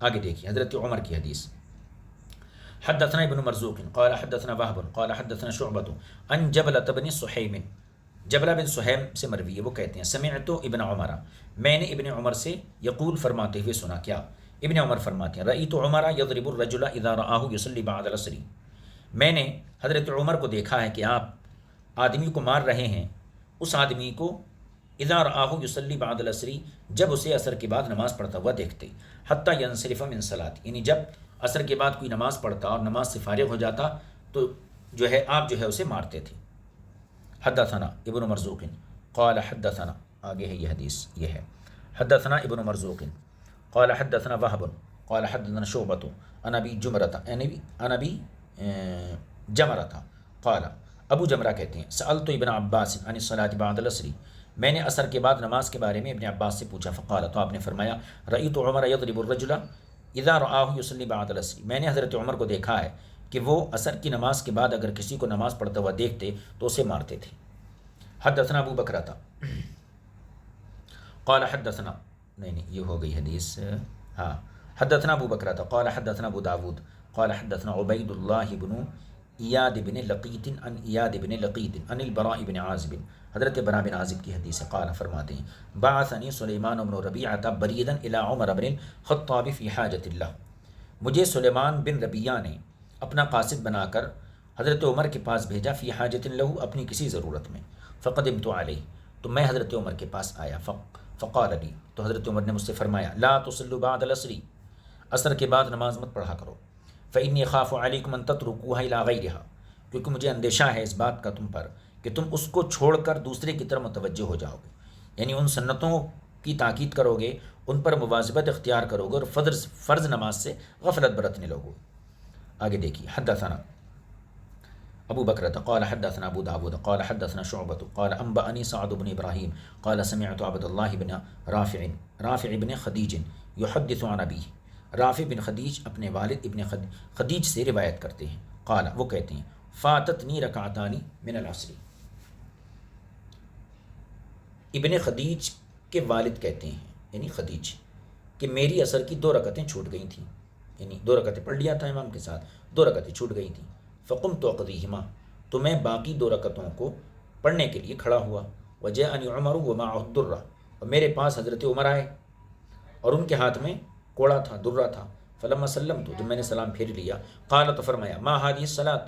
آگے دیکھیے حضرت عمر کی حدیث، حدثنا ابن مرزوق قال حدثنا وهب قال حدثنا شعبة عن جبلة بن سحیم، جبلہ بن سحیم سے مروی ہے، وہ کہتے ہیں سمعت ابن عمر، میں نے ابن عمر سے یقول فرماتے ہوئے سنا، کیا؟ ابن عمر فرماتے ہیں رأیت عمر یضرب الرجل اذا رآہ یصلی بعد العصر، میں نے حضرت عمر کو دیکھا ہے کہ آپ آدمی کو مار رہے ہیں، اس آدمی کو اذا رآہ یصلی بعد العصر، جب اسے عصر کے بعد نماز پڑھتا ہوا دیکھتے، حتی ینصرف من صلاۃ، یعنی جب عصر کے بعد کوئی نماز پڑھتا اور نماز سے فارغ ہو جاتا تو جو ہے آپ جو ہے اسے مارتے تھے۔ حدثنا ابن مرزوق قال حدثنا، آگے ہے یہ حدیث، یہ ہے حدثنا ابن مرزوق قال حدثنا وهب قال حدثنا شعبة عن ابی جمرۃ، عن ابی جمرۃ قال، ابو جمرہ کہتے ہیں سألت ابن عباس عن الصلاۃ بعد العصر، میں نے عصر کے بعد نماز کے بارے میں ابن عباس سے پوچھا، فقال، تو آپ نے فرمایا رأیت عمر یضرب الرجل اذا رآہ یصلی بعد العصر، میں نے حضرت عمر کو دیکھا ہے کہ وہ عصر کی نماز کے بعد اگر کسی کو نماز پڑھتا ہوا دیکھتے تو اسے مارتے تھے۔ حدثنا ابو بکرۃ قال حدثنا، نہیں یہ ہو گئی حدیث، ہاں، حدثنا ابو بکرۃ قال حدثنا ابو داود قال حدثنا عبید اللہ بن ایاد بن لقیط عن ایاد بن لقیط عن البراء بن عازب، حضرت براء بن عازب کی حدیث ہے، قال فرماتے ہیں بعثنی سلیمان بن ربیعۃ بریدا الی عمر بن الخطاب فی حاجۃ اللہ، مجھے سلیمان بن ربیعہ نے اپنا قاصد بنا کر حضرت عمر کے پاس بھیجا، فی حاجۃ لہ، اپنی کسی ضرورت میں، فقدمت علیہ، تو میں حضرت عمر کے پاس آیا، فقال لی، تو حضرت عمر نے مجھ سے فرمایا لا تصلوا بعد العصر، عصر کے بعد نماز مت پڑھا کرو، فإنی اخاف علیکم ان تترکوها الی غیرہا، کیونکہ مجھے اندیشہ ہے اس بات کا تم پر کہ تم اس کو چھوڑ کر دوسرے کی طرف متوجہ ہو جاؤ گے، یعنی ان سنتوں کی تاکید کرو گے، ان پر مواظبت اختیار کرو گے اور فرض نماز سے غفلت برتنے لوگو۔ آگے دیکھیے، حدثنا ابو بکرۃ قال حدثنا ابو داود قال حدثنا شعبۃ قال انبأني سعد بن ابراہیم قال سمعت عبد اللہ بن رافع بن خدیج يحدث عن ابیہ، رافع بن خدیج اپنے والد ابن خدیج سے روایت کرتے ہیں، قال وہ کہتے ہیں فاتتنی رکعتان من العصر، ابن خدیج کے والد کہتے ہیں یعنی خدیج کہ میری عصر کی 2 رکعتیں چھوٹ گئی تھیں، یعنی 2 رکعتیں پڑھ لیا تھا امام کے ساتھ، 2 رکعتیں چھوٹ گئی تھیں، فقمت اقضیہما، تو میں باقی 2 رکعتوں کو پڑھنے کے لیے کھڑا ہوا، وجاءنی عمر ومعہ الدرہ، اور میرے پاس حضرت عمر آئے اور ان کے ہاتھ میں کوڑا تھا، درہ تھا، فلما سلمت، جب میں نے سلام پھیر لیا، قال، تو فرمایا ما هذه الصلاۃ،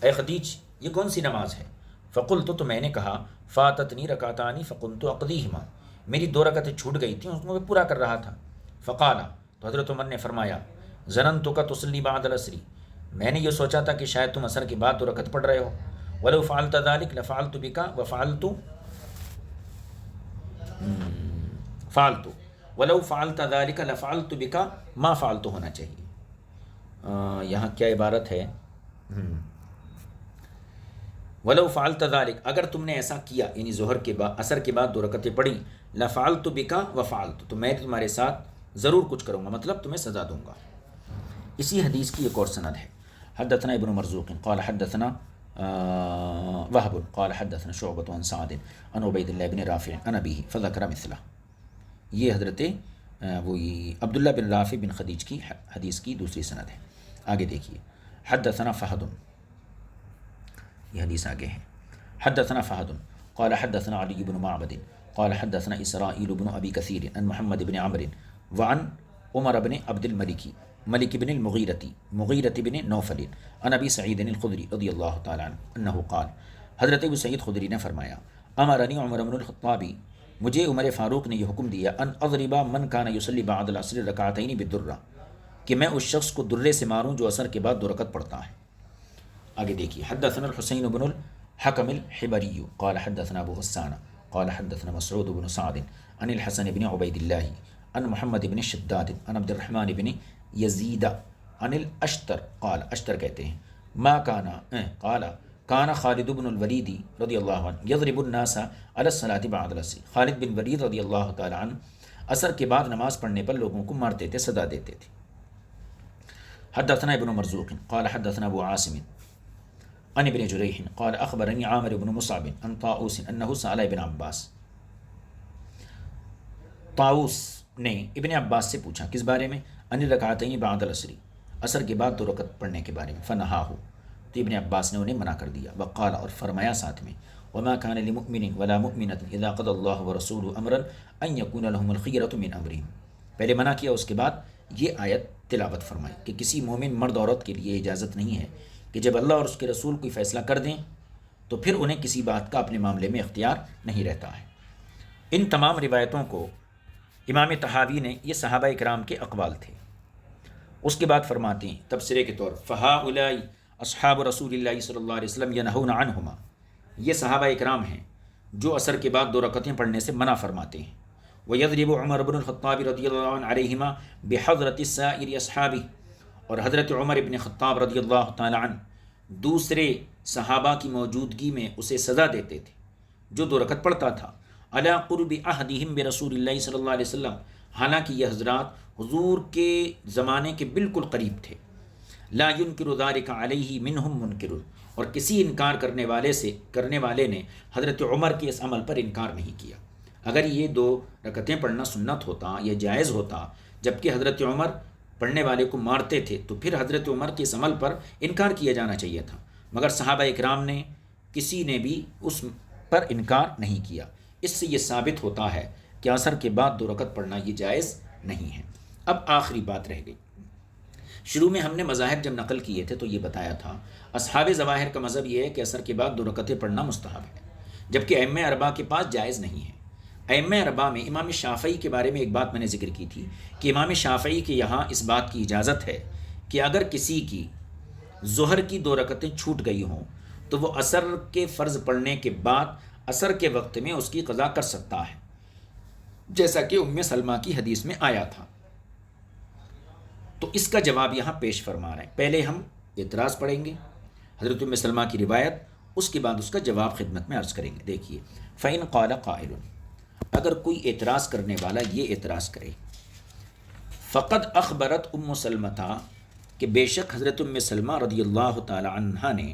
اے خدیج یہ کون سی نماز ہے؟ فقلت، تو میں نے کہا فاتتنی رکعتان فقمت اقضیہما، میری 2 رکعتیں چھوٹ گئی تھیں، اس کو میں پورا کر رہا تھا۔ فقال، تو حضرت عمر نے فرمایا ظننتک تصلی بعد العصر، میں نے یہ سوچا تھا کہ شاید تم عصر کے بعد 2 رکعت پڑھ رہے ہو، ولو فعلت ذلك لفعلت بك وفعلت فعلت ولو فعلت ذلك لفعلت بك ما فعلت ہونا چاہیے، یہاں کیا عبارت ہے، ولو فعلت ذلك، اگر تم نے ایسا کیا، یعنی ظہر کے بعد عصر کے بعد 2 رکعتیں پڑھی، لفعلت بك وفعلت، تو میں تمہارے ساتھ ضرور کچھ کروں گا، مطلب تمہیں سزا دوں گا۔ اسی حدیث کی ایک اور سند ہے، حدثنا ابن مرزوق قال حدثنا وهب قال حدثنا شعبة عن سعد عن عبید اللہ بن رافع عن ابیہ فذکر مثلہ، یہ حضرت وہی عبداللہ بن رافع بن خدیج کی حدیث کی دوسری سند ہے۔ آگے دیکھیے، حدثنا فہد، یہ حدیث آگے ہے، حدثنا فہد قال حدثنا علی بن معبد قال حدثنا اسرائیل بن ابی کثیر عن محمد بن عمرو وعن عمر بن عبد الملک ملک بن مغیرۃ بن نوفل عن ابی سعید الخدری رضی اللہ تعالی عنہ انہ قال، حضرت ابو سعید خدری نے فرمایا امرنی عمر بن الخطاب، مجھے عمر فاروق نے یہ حکم دیا ان اضرب من کان یصلی بعد العصر رکعتین بالدرہ، کہ میں اس شخص کو درے سے ماروں جو عصر کے بعد 2 رکعت پڑھتا ہے۔ آگے دیکھیے، حدثنا الحسین بن الحکم الحبری قال حدثنا ابو غسان قال حدثنا مسعود بن سعد عن الحسن بن عبید اللہ عن محمد بن شداد عن عبد الرحمن بن یزید عن الاشتر قال، اشتر کہتے ہیں ما قال کان خالد بن الولید رضی اللہ عنہ یضرب الناس علی الصلاۃ بعد العصر، خالد بن ولید رضی اللہ تعالی عنہ عصر کے بعد نماز پڑھنے پر لوگوں کو مارتے تھے، سزا دیتے تھے۔ حدثنا ابن مرزوق قال حدثنا ابو عاصم عن ابن جریح قال اخبرنی عامر بن مصعب عن طاؤوس انہ سأل ابن عباس، طاؤوس نے ابن عباس سے پوچھا کس بارے میں؟ ان رکعتین بعد العصر، عصر کے بعد 2 رکعت پڑھنے کے بارے میں، فنہاہ، تو ابن عباس نے انہیں منع کر دیا، وقال، اور فرمایا ساتھ میں وما كان لمؤمن ولا مؤمنة اذا قضى الله ورسوله امرا ان يكون لهم الخيرة من امرهم، پہلے منع کیا، اس کے بعد یہ آیت تلاوت فرمائی کہ کسی مومن مرد عورت کے لیے اجازت نہیں ہے کہ جب اللہ اور اس کے رسول کوئی فیصلہ کر دیں تو پھر انہیں کسی بات کا اپنے معاملے میں اختیار نہیں رہتا ہے۔ ان تمام روایتوں کو امام طحاوی نے، یہ صحابہ کرام کے اقوال تھے، اس کے بعد فرماتے ہیں تبصرے کے طور فہؤلاء اصحاب رسول اللہ صلی اللہ علیہ وسلم ینہون عنہما، یہ صحابہ کرام ہیں جو عصر کے بعد 2 رکعتیں پڑھنے سے منع فرماتے ہیں۔ ویضرب عمر بن الخطاب رضی اللہ عنہ علیہما بحضرت سائر اصحابہ، اور حضرت عمر بن خطاب رضی اللہ تعالی عنہ دوسرے صحابہ کی موجودگی میں اسے سزا دیتے تھے جو 2 رکعت پڑھتا تھا، علی قرب عہدہم برسول اللہ صلی اللہ علیہ وسلم، حالانکہ یہ حضرات حضور کے زمانے کے بالکل قریب تھے، لا ينکر ذلک علیہ منہم منکر، اور کسی انکار کرنے والے نے حضرت عمر کے اس عمل پر انکار نہیں کیا۔ اگر یہ 2 رکعتیں پڑھنا سنت ہوتا، یہ جائز ہوتا، جبکہ حضرت عمر پڑھنے والے کو مارتے تھے، تو پھر حضرت عمر کے اس عمل پر انکار کیا جانا چاہیے تھا، مگر صحابہ اکرام نے کسی نے بھی اس پر انکار نہیں کیا۔ اس سے یہ ثابت ہوتا ہے کہ عصر کے بعد 2 رکعت پڑھنا یہ جائز نہیں ہے۔ اب آخری بات رہ گئی، شروع میں ہم نے مذاہب جب نقل کیے تھے تو یہ بتایا تھا اصحاب ظواہر کا مذہب یہ ہے کہ عصر کے بعد 2 رکعتیں پڑھنا مستحب ہے، جبکہ ائمہ اربعہ کے پاس جائز نہیں ہے۔ ائمہ اربعہ میں امام شافعی کے بارے میں ایک بات میں نے ذکر کی تھی کہ امام شافعی کے یہاں اس بات کی اجازت ہے کہ اگر کسی کی ظہر کی 2 رکعتیں چھوٹ گئی ہوں تو وہ عصر کے فرض پڑھنے کے بعد عصر کے وقت میں اس کی قضا کر سکتا ہے، جیسا کہ ام سلمہ کی حدیث میں آیا تھا۔ تو اس کا جواب یہاں پیش فرما رہے ہیں۔ پہلے ہم اعتراض پڑھیں گے حضرت ام سلمہ کی روایت، اس کے بعد اس کا جواب خدمت میں عرض کریں گے۔ دیکھیے، فَإِنْ قَالَ قَائِلٌ، اگر کوئی اعتراض کرنے والا یہ اعتراض کرے، فقد اخبرت ام سلمہ تھا، کہ بے شک حضرت ام سلمہ رضی اللہ تعالی عنہا نے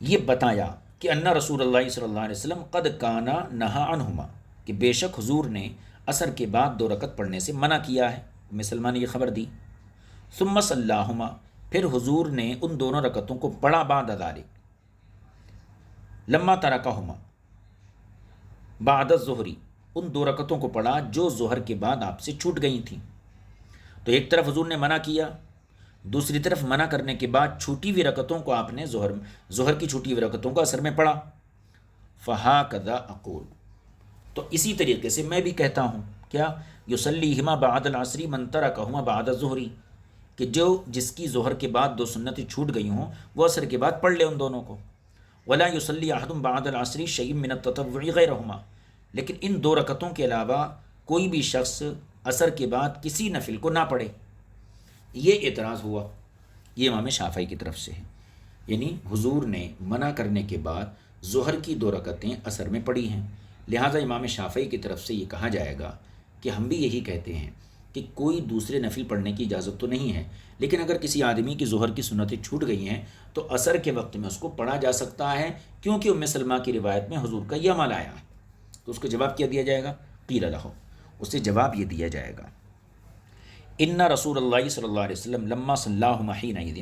یہ بتایا کہ ان رسول اللہ صلی اللہ علیہ وسلم قد کانا نہا عنہما، کہ بے شک حضور نے عصر کے بعد 2 رکعت پڑھنے سے منع کیا ہے۔ ام سلمہ نے یہ خبر دی۔ ثم صلاہما، پھر حضور نے ان دونوں رکعتوں کو پڑھا بعد ذالک، لما ترکہما بعد الظہری، ان 2 رکعتوں کو پڑھا جو ظہر کے بعد آپ سے چھوٹ گئی تھیں۔ تو ایک طرف حضور نے منع کیا، دوسری طرف منع کرنے کے بعد چھوٹی ہوئی رکعتوں کو آپ نے ظہر کی چھوٹی ہوئی رکعتوں کو اثر میں پڑھا۔ فہاکذا اقول، تو اسی طریقے سے میں بھی کہتا ہوں، کیا یصلیہما بعد العصر من ترکہما بعد الظہری، کہ جس کی ظہر کے بعد 2 سنتیں چھوٹ گئی ہوں وہ عصر کے بعد پڑھ لے ان دونوں کو۔ ولا یصلی احد بعد العصر شیء من التطوع غیرہما، لیکن ان 2 رکعتوں کے علاوہ کوئی بھی شخص عصر کے بعد کسی نفل کو نہ پڑھے۔ یہ اعتراض ہوا، یہ امام شافعی کی طرف سے ہے، یعنی حضور نے منع کرنے کے بعد ظہر کی 2 رکعتیں عصر میں پڑھی ہیں، لہٰذا امام شافعی کی طرف سے یہ کہا جائے گا کہ ہم بھی یہی کہتے ہیں کہ کوئی دوسرے نفل پڑھنے کی اجازت تو نہیں ہے، لیکن اگر کسی آدمی کی ظہر کی سنتیں چھوٹ گئی ہیں تو عصر کے وقت میں اس کو پڑھا جا سکتا ہے، کیونکہ ام سلمہ کی روایت میں حضور کا یہ عمل آیا ہے۔ تو اس کو جواب کیا دیا جائے گا؟ قیل لہ، اسے جواب یہ دیا جائے گا، ان رسول اللہ صلی اللہ علیہ وسلم لما صلاہما حینئذ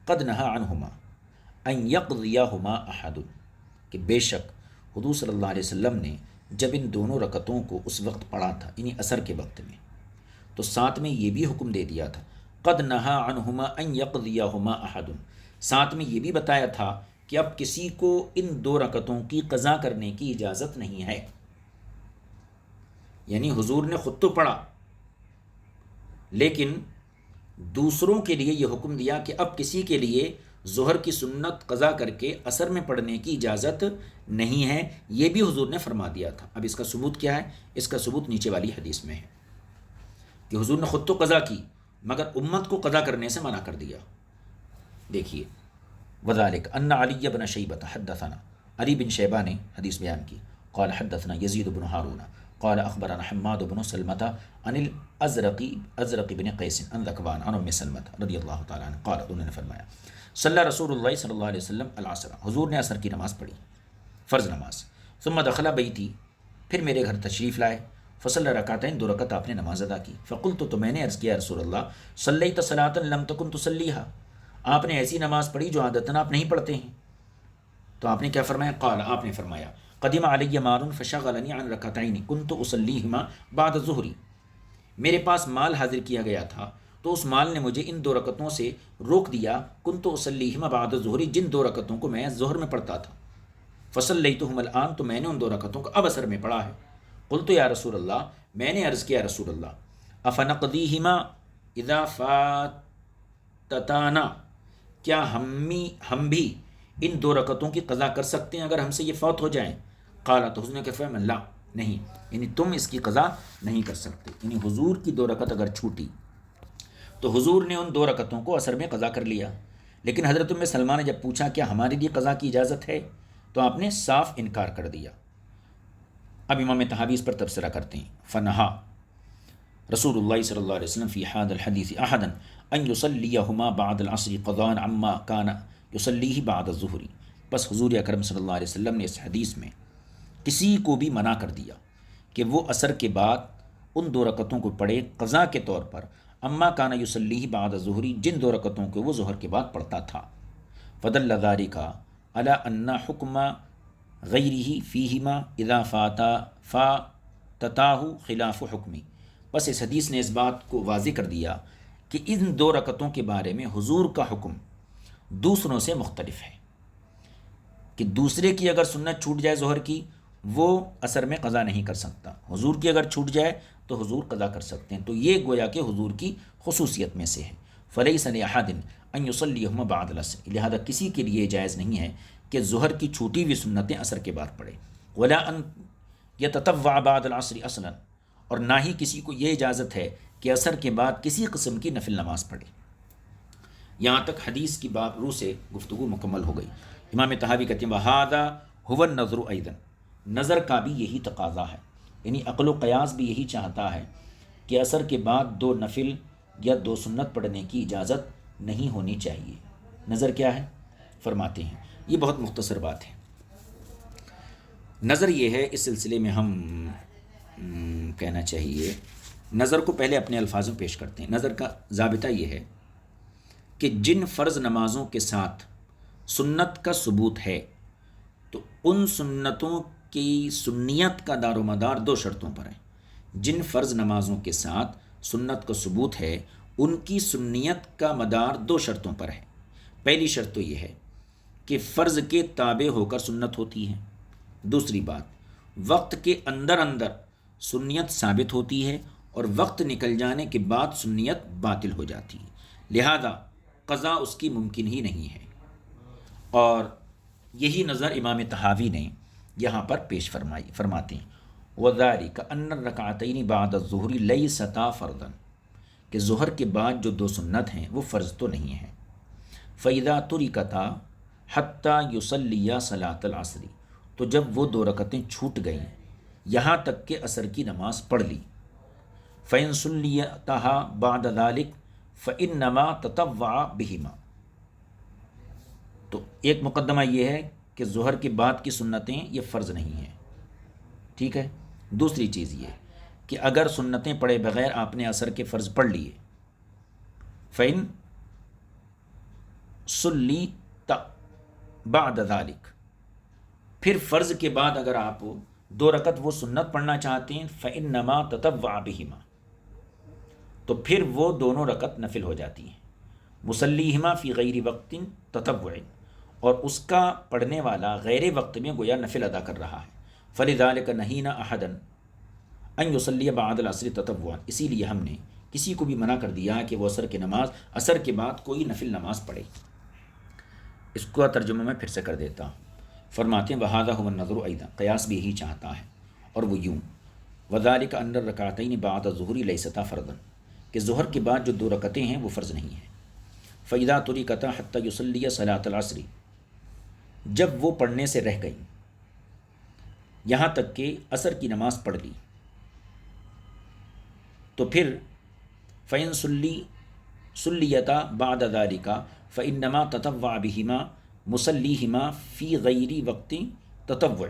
قد نہا عنہما ان یقضیہما احد، کہ بے شک حضور صلی اللہ علیہ وسلم نے جب ان دونوں رکعتوں کو اس وقت پڑھا تھا، یعنی عصر کے وقت میں، تو ساتھ میں یہ بھی حکم دے دیا تھا، قد نہا عنہما ان یقضیہما احد، ساتھ میں یہ بھی بتایا تھا کہ اب کسی کو ان 2 رکعتوں کی قضا کرنے کی اجازت نہیں ہے۔ یعنی حضور نے خود تو پڑھا، لیکن دوسروں کے لیے یہ حکم دیا کہ اب کسی کے لیے ظہر کی سنت قضا کر کے عصر میں پڑھنے کی اجازت نہیں ہے، یہ بھی حضور نے فرما دیا تھا۔ اب اس کا ثبوت کیا ہے؟ اس کا ثبوت نیچے والی حدیث میں ہے کہ حضور نے خود تو قضا کی مگر امت کو قضا کرنے سے منع کر دیا۔ دیکھیے، وذالک ان علی بن شیبۃ حدثنا، علی بن شیبہ نے حدیث بیان کی، قال حدثنا یزید بن ہارون قال اخبرنا حماد بن سلمۃ عن الازرق بن قیس عن ذکوان عن ام سلمۃ رضی اللہ تعالی عنہ قالت، انہوں نے فرمایا، صلی رسول اللہ صلی اللہ علیہ وسلم العصر، حضور نے عصر کی نماز پڑھی، فرض نماز، ثم دخل بیتی، پھر میرے گھر تشریف لائے، فصلی رکعتین، 2 رکعت آپ نے نماز ادا کی، فقلت، تو میں نے عرض کیا رسول اللہ، صلیت صلاۃ لم تکن تصلیھا، آپ نے ایسی نماز پڑھی جو عادتاً آپ نہیں پڑھتے ہیں۔ تو آپ نے کیا فرمایا؟ قال، آپ نے فرمایا، قدم علی مال فشغلنی عن رکعتین کنت اصلیہما بعد الظہر، میرے پاس مال حاضر کیا گیا تھا تو اس مال نے مجھے ان 2 رکعتوں سے روک دیا، کنت اصلیہما بعد الظہر، جن 2 رکعتوں کو میں ظہر میں پڑھتا تھا، فصلیتہما الآن، تو میں نے ان 2 رکعتوں کو اب عصر میں پڑھا ہے۔ قلت یا رسول اللہ، میں نے عرض کیا رسول اللہ، افنقضیہما اذا فاتتانا، کیا ہم بھی ان 2 رکعتوں کی قضا کر سکتے ہیں اگر ہم سے یہ فوت ہو جائیں؟ قال، تو حضور نے کہا لا، نہیں، یعنی تم اس کی قضا نہیں کر سکتے، یعنی حضور کی 2 رکعت اگر چھوٹی تو حضور نے ان 2 رکعتوں کو عصر میں قضا کر لیا، لیکن حضرت ام سلمہ نے جب پوچھا کیا ہمارے لیے قضا کی اجازت ہے تو آپ نے صاف انکار کر دیا۔ اب امام طحاوی اس پر تبصرہ کرتے ہیں، فنہا رسول اللہ صلی اللہ علیہ وسلم فی ھذا الحدیث احدا ان یصلیہما بعد العصر قضاء عما کان یصلیہ بعد الظہر، بس حضور اکرم صلی اللہ علیہ وسلم نے اس حدیث میں کسی کو بھی منع کر دیا کہ وہ عصر کے بعد ان 2 رکعتوں کو پڑھے قضا کے طور پر، اما کان یصلیہ بعد الظہر، جن 2 رکعتوں کو وہ ظہر کے بعد پڑھتا تھا۔ فدل ذلک علی ان حکم غیرہ فیہما اذا فاتتاہ خلاف حکمی، بس اس حدیث نے اس بات کو واضح کر دیا کہ ان 2 رکعتوں کے بارے میں حضور کا حکم دوسروں سے مختلف ہے، کہ دوسرے کی اگر سنت چھوٹ جائے ظہر کی، وہ عصر میں قضا نہیں کر سکتا، حضور کی اگر چھوٹ جائے تو حضور قضا کر سکتے ہیں، تو یہ گویا کہ حضور کی خصوصیت میں سے ہے۔ فلیس لأحد ان یصلیہما بعد العصر، لہذا کسی کے لیے جائز نہیں ہے کہ ظہر کی چھوٹی ہوئی سنتیں عصر کے بعد پڑھے، ولا ان یتطوع بعد العصر اصلا، اور نہ ہی کسی کو یہ اجازت ہے کہ عصر کے بعد کسی قسم کی نفل نماز پڑھے۔ یہاں تک حدیث کی باب روح سے گفتگو مکمل ہو گئی۔ امام طحاوی کہتے ہیں وہذا هو النظر ایضا، نظر کا بھی یہی تقاضا ہے، یعنی عقل و قیاس بھی یہی چاہتا ہے کہ عصر کے بعد 2 نفل یا 2 سنت پڑھنے کی اجازت نہیں ہونی چاہیے۔ نظر کیا ہے؟ فرماتے ہیں یہ بہت مختصر بات ہے۔ نظر یہ ہے، اس سلسلے میں ہم کہنا چاہیے، نظر کو پہلے اپنے الفاظ میں پیش کرتے ہیں۔ نظر کا ضابطہ یہ ہے کہ جن فرض نمازوں کے ساتھ سنت کا ثبوت ہے تو ان سنتوں کی سنیت کا دار و مدار 2 شرطوں پر ہے۔ جن فرض نمازوں کے ساتھ سنت کا ثبوت ہے ان کی سنیت کا مدار 2 شرطوں پر ہے۔ پہلی شرط تو یہ ہے کہ فرض کے تابع ہو کر سنت ہوتی ہے۔ دوسری بات، وقت کے اندر اندر سنیت ثابت ہوتی ہے اور وقت نکل جانے کے بعد سنیت باطل ہو جاتی ہے، لہذا قضا اس کی ممکن ہی نہیں ہے۔ اور یہی نظر امام طحاوی نے یہاں پر پیش فرماتے ہیں وذالک ان الرکعتین بعد الظہر لیستا فرضا، کہ ظہر کے بعد جو 2 سنت ہیں وہ فرض تو نہیں ہیں۔ فاذا ترکتا حتی یصلی صلاۃ العصر، تو جب وہ 2 رکعتیں چھوٹ گئیں یہاں تک کہ عصر کی نماز پڑھ لی، فإن صلیتها بعد ذلك فإنما تطوع بہما، تو ایک مقدمہ یہ ہے کہ ظہر کے بعد کی سنتیں یہ فرض نہیں ہیں، ٹھیک ہے۔ دوسری چیز یہ کہ اگر سنتیں پڑھے بغیر آپ نے عصر کے فرض پڑھ لیے، فإن صلیت بعد ذلك، پھر فرض کے بعد اگر آپ 2 رکعت وہ سنت پڑھنا چاہتے ہیں، فإنما تطوع بہما، تو پھر وہ دونوں رکعت نفل ہو جاتی ہیں۔ مصلیہما فی غیر وقت تطوع، اور اس کا پڑھنے والا غیر وقت میں گویا نفل ادا کر رہا ہے۔ فلذلک نہینا احدا ان یصلی بعد العصر تطوعا، اسی لیے ہم نے کسی کو بھی منع کر دیا کہ وہ عصر کے بعد کوئی نفل نماز پڑھے۔ اس کا ترجمہ میں پھر سے کر دیتا ہوں۔ فرماتے ہیں وہذا هو النظر ایضا، قیاس بھی یہی چاہتا ہے، اور وہ یوں وذالک ان الرکعتین بعد الظہر لیستا فرضا، کہ ظہر کے بعد جو 2 رکعتیں ہیں وہ فرض نہیں ہیں۔ فاذا ترکتا حتی یصلی صلاۃ العصر، جب وہ پڑھنے سے رہ گئیں یہاں تک کہ عصر کی نماز پڑھ لی، تو پھر فإن صلیتا بعد ذلك فإنما تطوع بہما مصلیہما فی غیر وقت تطوع،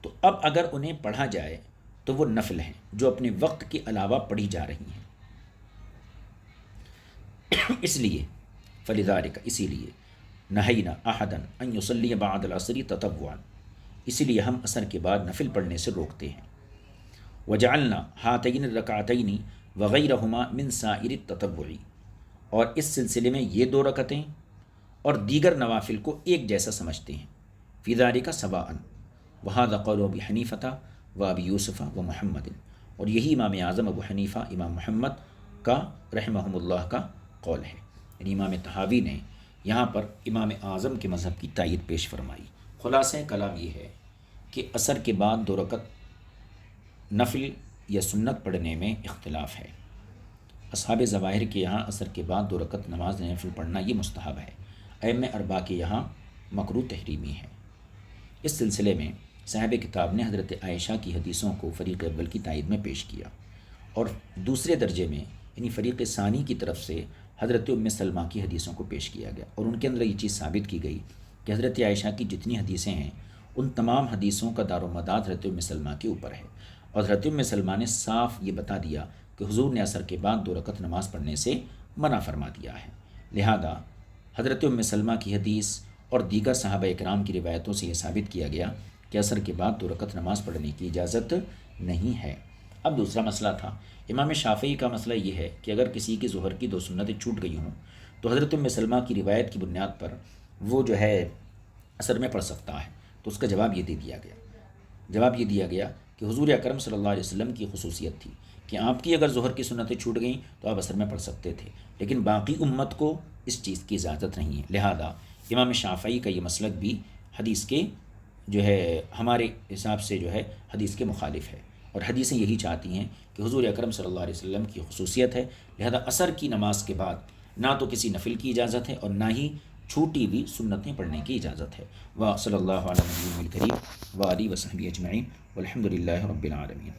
تو اب اگر انہیں پڑھا جائے تو وہ نفل ہیں جو اپنے وقت کے علاوہ پڑھی جا رہی ہیں۔ اس لیے فلذلک، اسی لیے نہینا احدا ان یصلی بعد العصر تطوعا، اسی لیے ہم عصر کے بعد نفل پڑھنے سے روکتے ہیں۔ وجعلنا ہاتین الرکعتین وغیرہما من سائر التطوع، اور اس سلسلے میں یہ 2 رکعتیں اور دیگر نوافل کو ایک جیسا سمجھتے ہیں۔ فی ذلک سواء، وہذا قول ابی حنیفہ و ابی یوسف و محمد، اور یہی امام اعظم ابو حنیفہ، امام محمد کا رحمہم اللہ کا قول ہے۔ یعنی امام طحاوی نے یہاں پر امام اعظم کے مذہب کی تائید پیش فرمائی۔ خلاصہ کلام یہ ہے کہ عصر کے بعد 2 رکعت نفل یا سنت پڑھنے میں اختلاف ہے۔ اصحاب ظواہر کے یہاں عصر کے بعد 2 رکعت نماز نفل پڑھنا یہ مستحب ہے، ائمہ 4 کے یہاں مکروہ تحریمی ہے۔ اس سلسلے میں صاحب کتاب نے حضرت عائشہ کی حدیثوں کو فریق اول کی تائید میں پیش کیا، اور دوسرے درجے میں یعنی فریق ثانی کی طرف سے حضرت ام سلمہ کی حدیثوں کو پیش کیا گیا، اور ان کے اندر یہ چیز ثابت کی گئی کہ حضرت عائشہ کی جتنی حدیثیں ہیں ان تمام حدیثوں کا دار و مدار حضرت ام سلمہ کے اوپر ہے، اور حضرت ام سلمہ نے صاف یہ بتا دیا کہ حضور نے عصر کے بعد 2 رکعت نماز پڑھنے سے منع فرما دیا ہے۔ لہذا حضرت ام سلمہ کی حدیث اور دیگر صحابہ اکرام کی روایتوں سے یہ ثابت کیا گیا کہ عصر کے بعد 2 رکعت نماز پڑھنے کی اجازت نہیں ہے۔ اب دوسرا مسئلہ تھا امام شافعی کا مسئلہ یہ ہے کہ اگر کسی کی ظہر کی 2 سنتیں چھوٹ گئی ہوں تو حضرت ام سلمہ کی روایت کی بنیاد پر وہ جو ہے عصر میں پڑھ سکتا ہے، تو اس کا جواب یہ دے دیا گیا کہ حضور اکرم صلی اللہ علیہ وسلم کی خصوصیت تھی کہ آپ کی اگر ظہر کی سنتیں چھوٹ گئیں تو آپ عصر میں پڑھ سکتے تھے، لیکن باقی امت کو اس چیز کی اجازت نہیں ہے۔ لہذا امام شافعی کا یہ مسلک بھی حدیث کے جو ہے ہمارے حساب سے جو ہے حدیث کے مخالف ہے، اور حدیثیں یہی چاہتی ہیں کہ حضور اکرم صلی اللہ علیہ وسلم کی خصوصیت ہے، لہذا عصر کی نماز کے بعد نہ تو کسی نفل کی اجازت ہے اور نہ ہی چھوٹی ہوئی سنتیں پڑھنے کی اجازت ہے۔ و صلی اللہ علیہ وسلم کریم و علی وصحبہ اجمعین والحمد للہ رب العالمین۔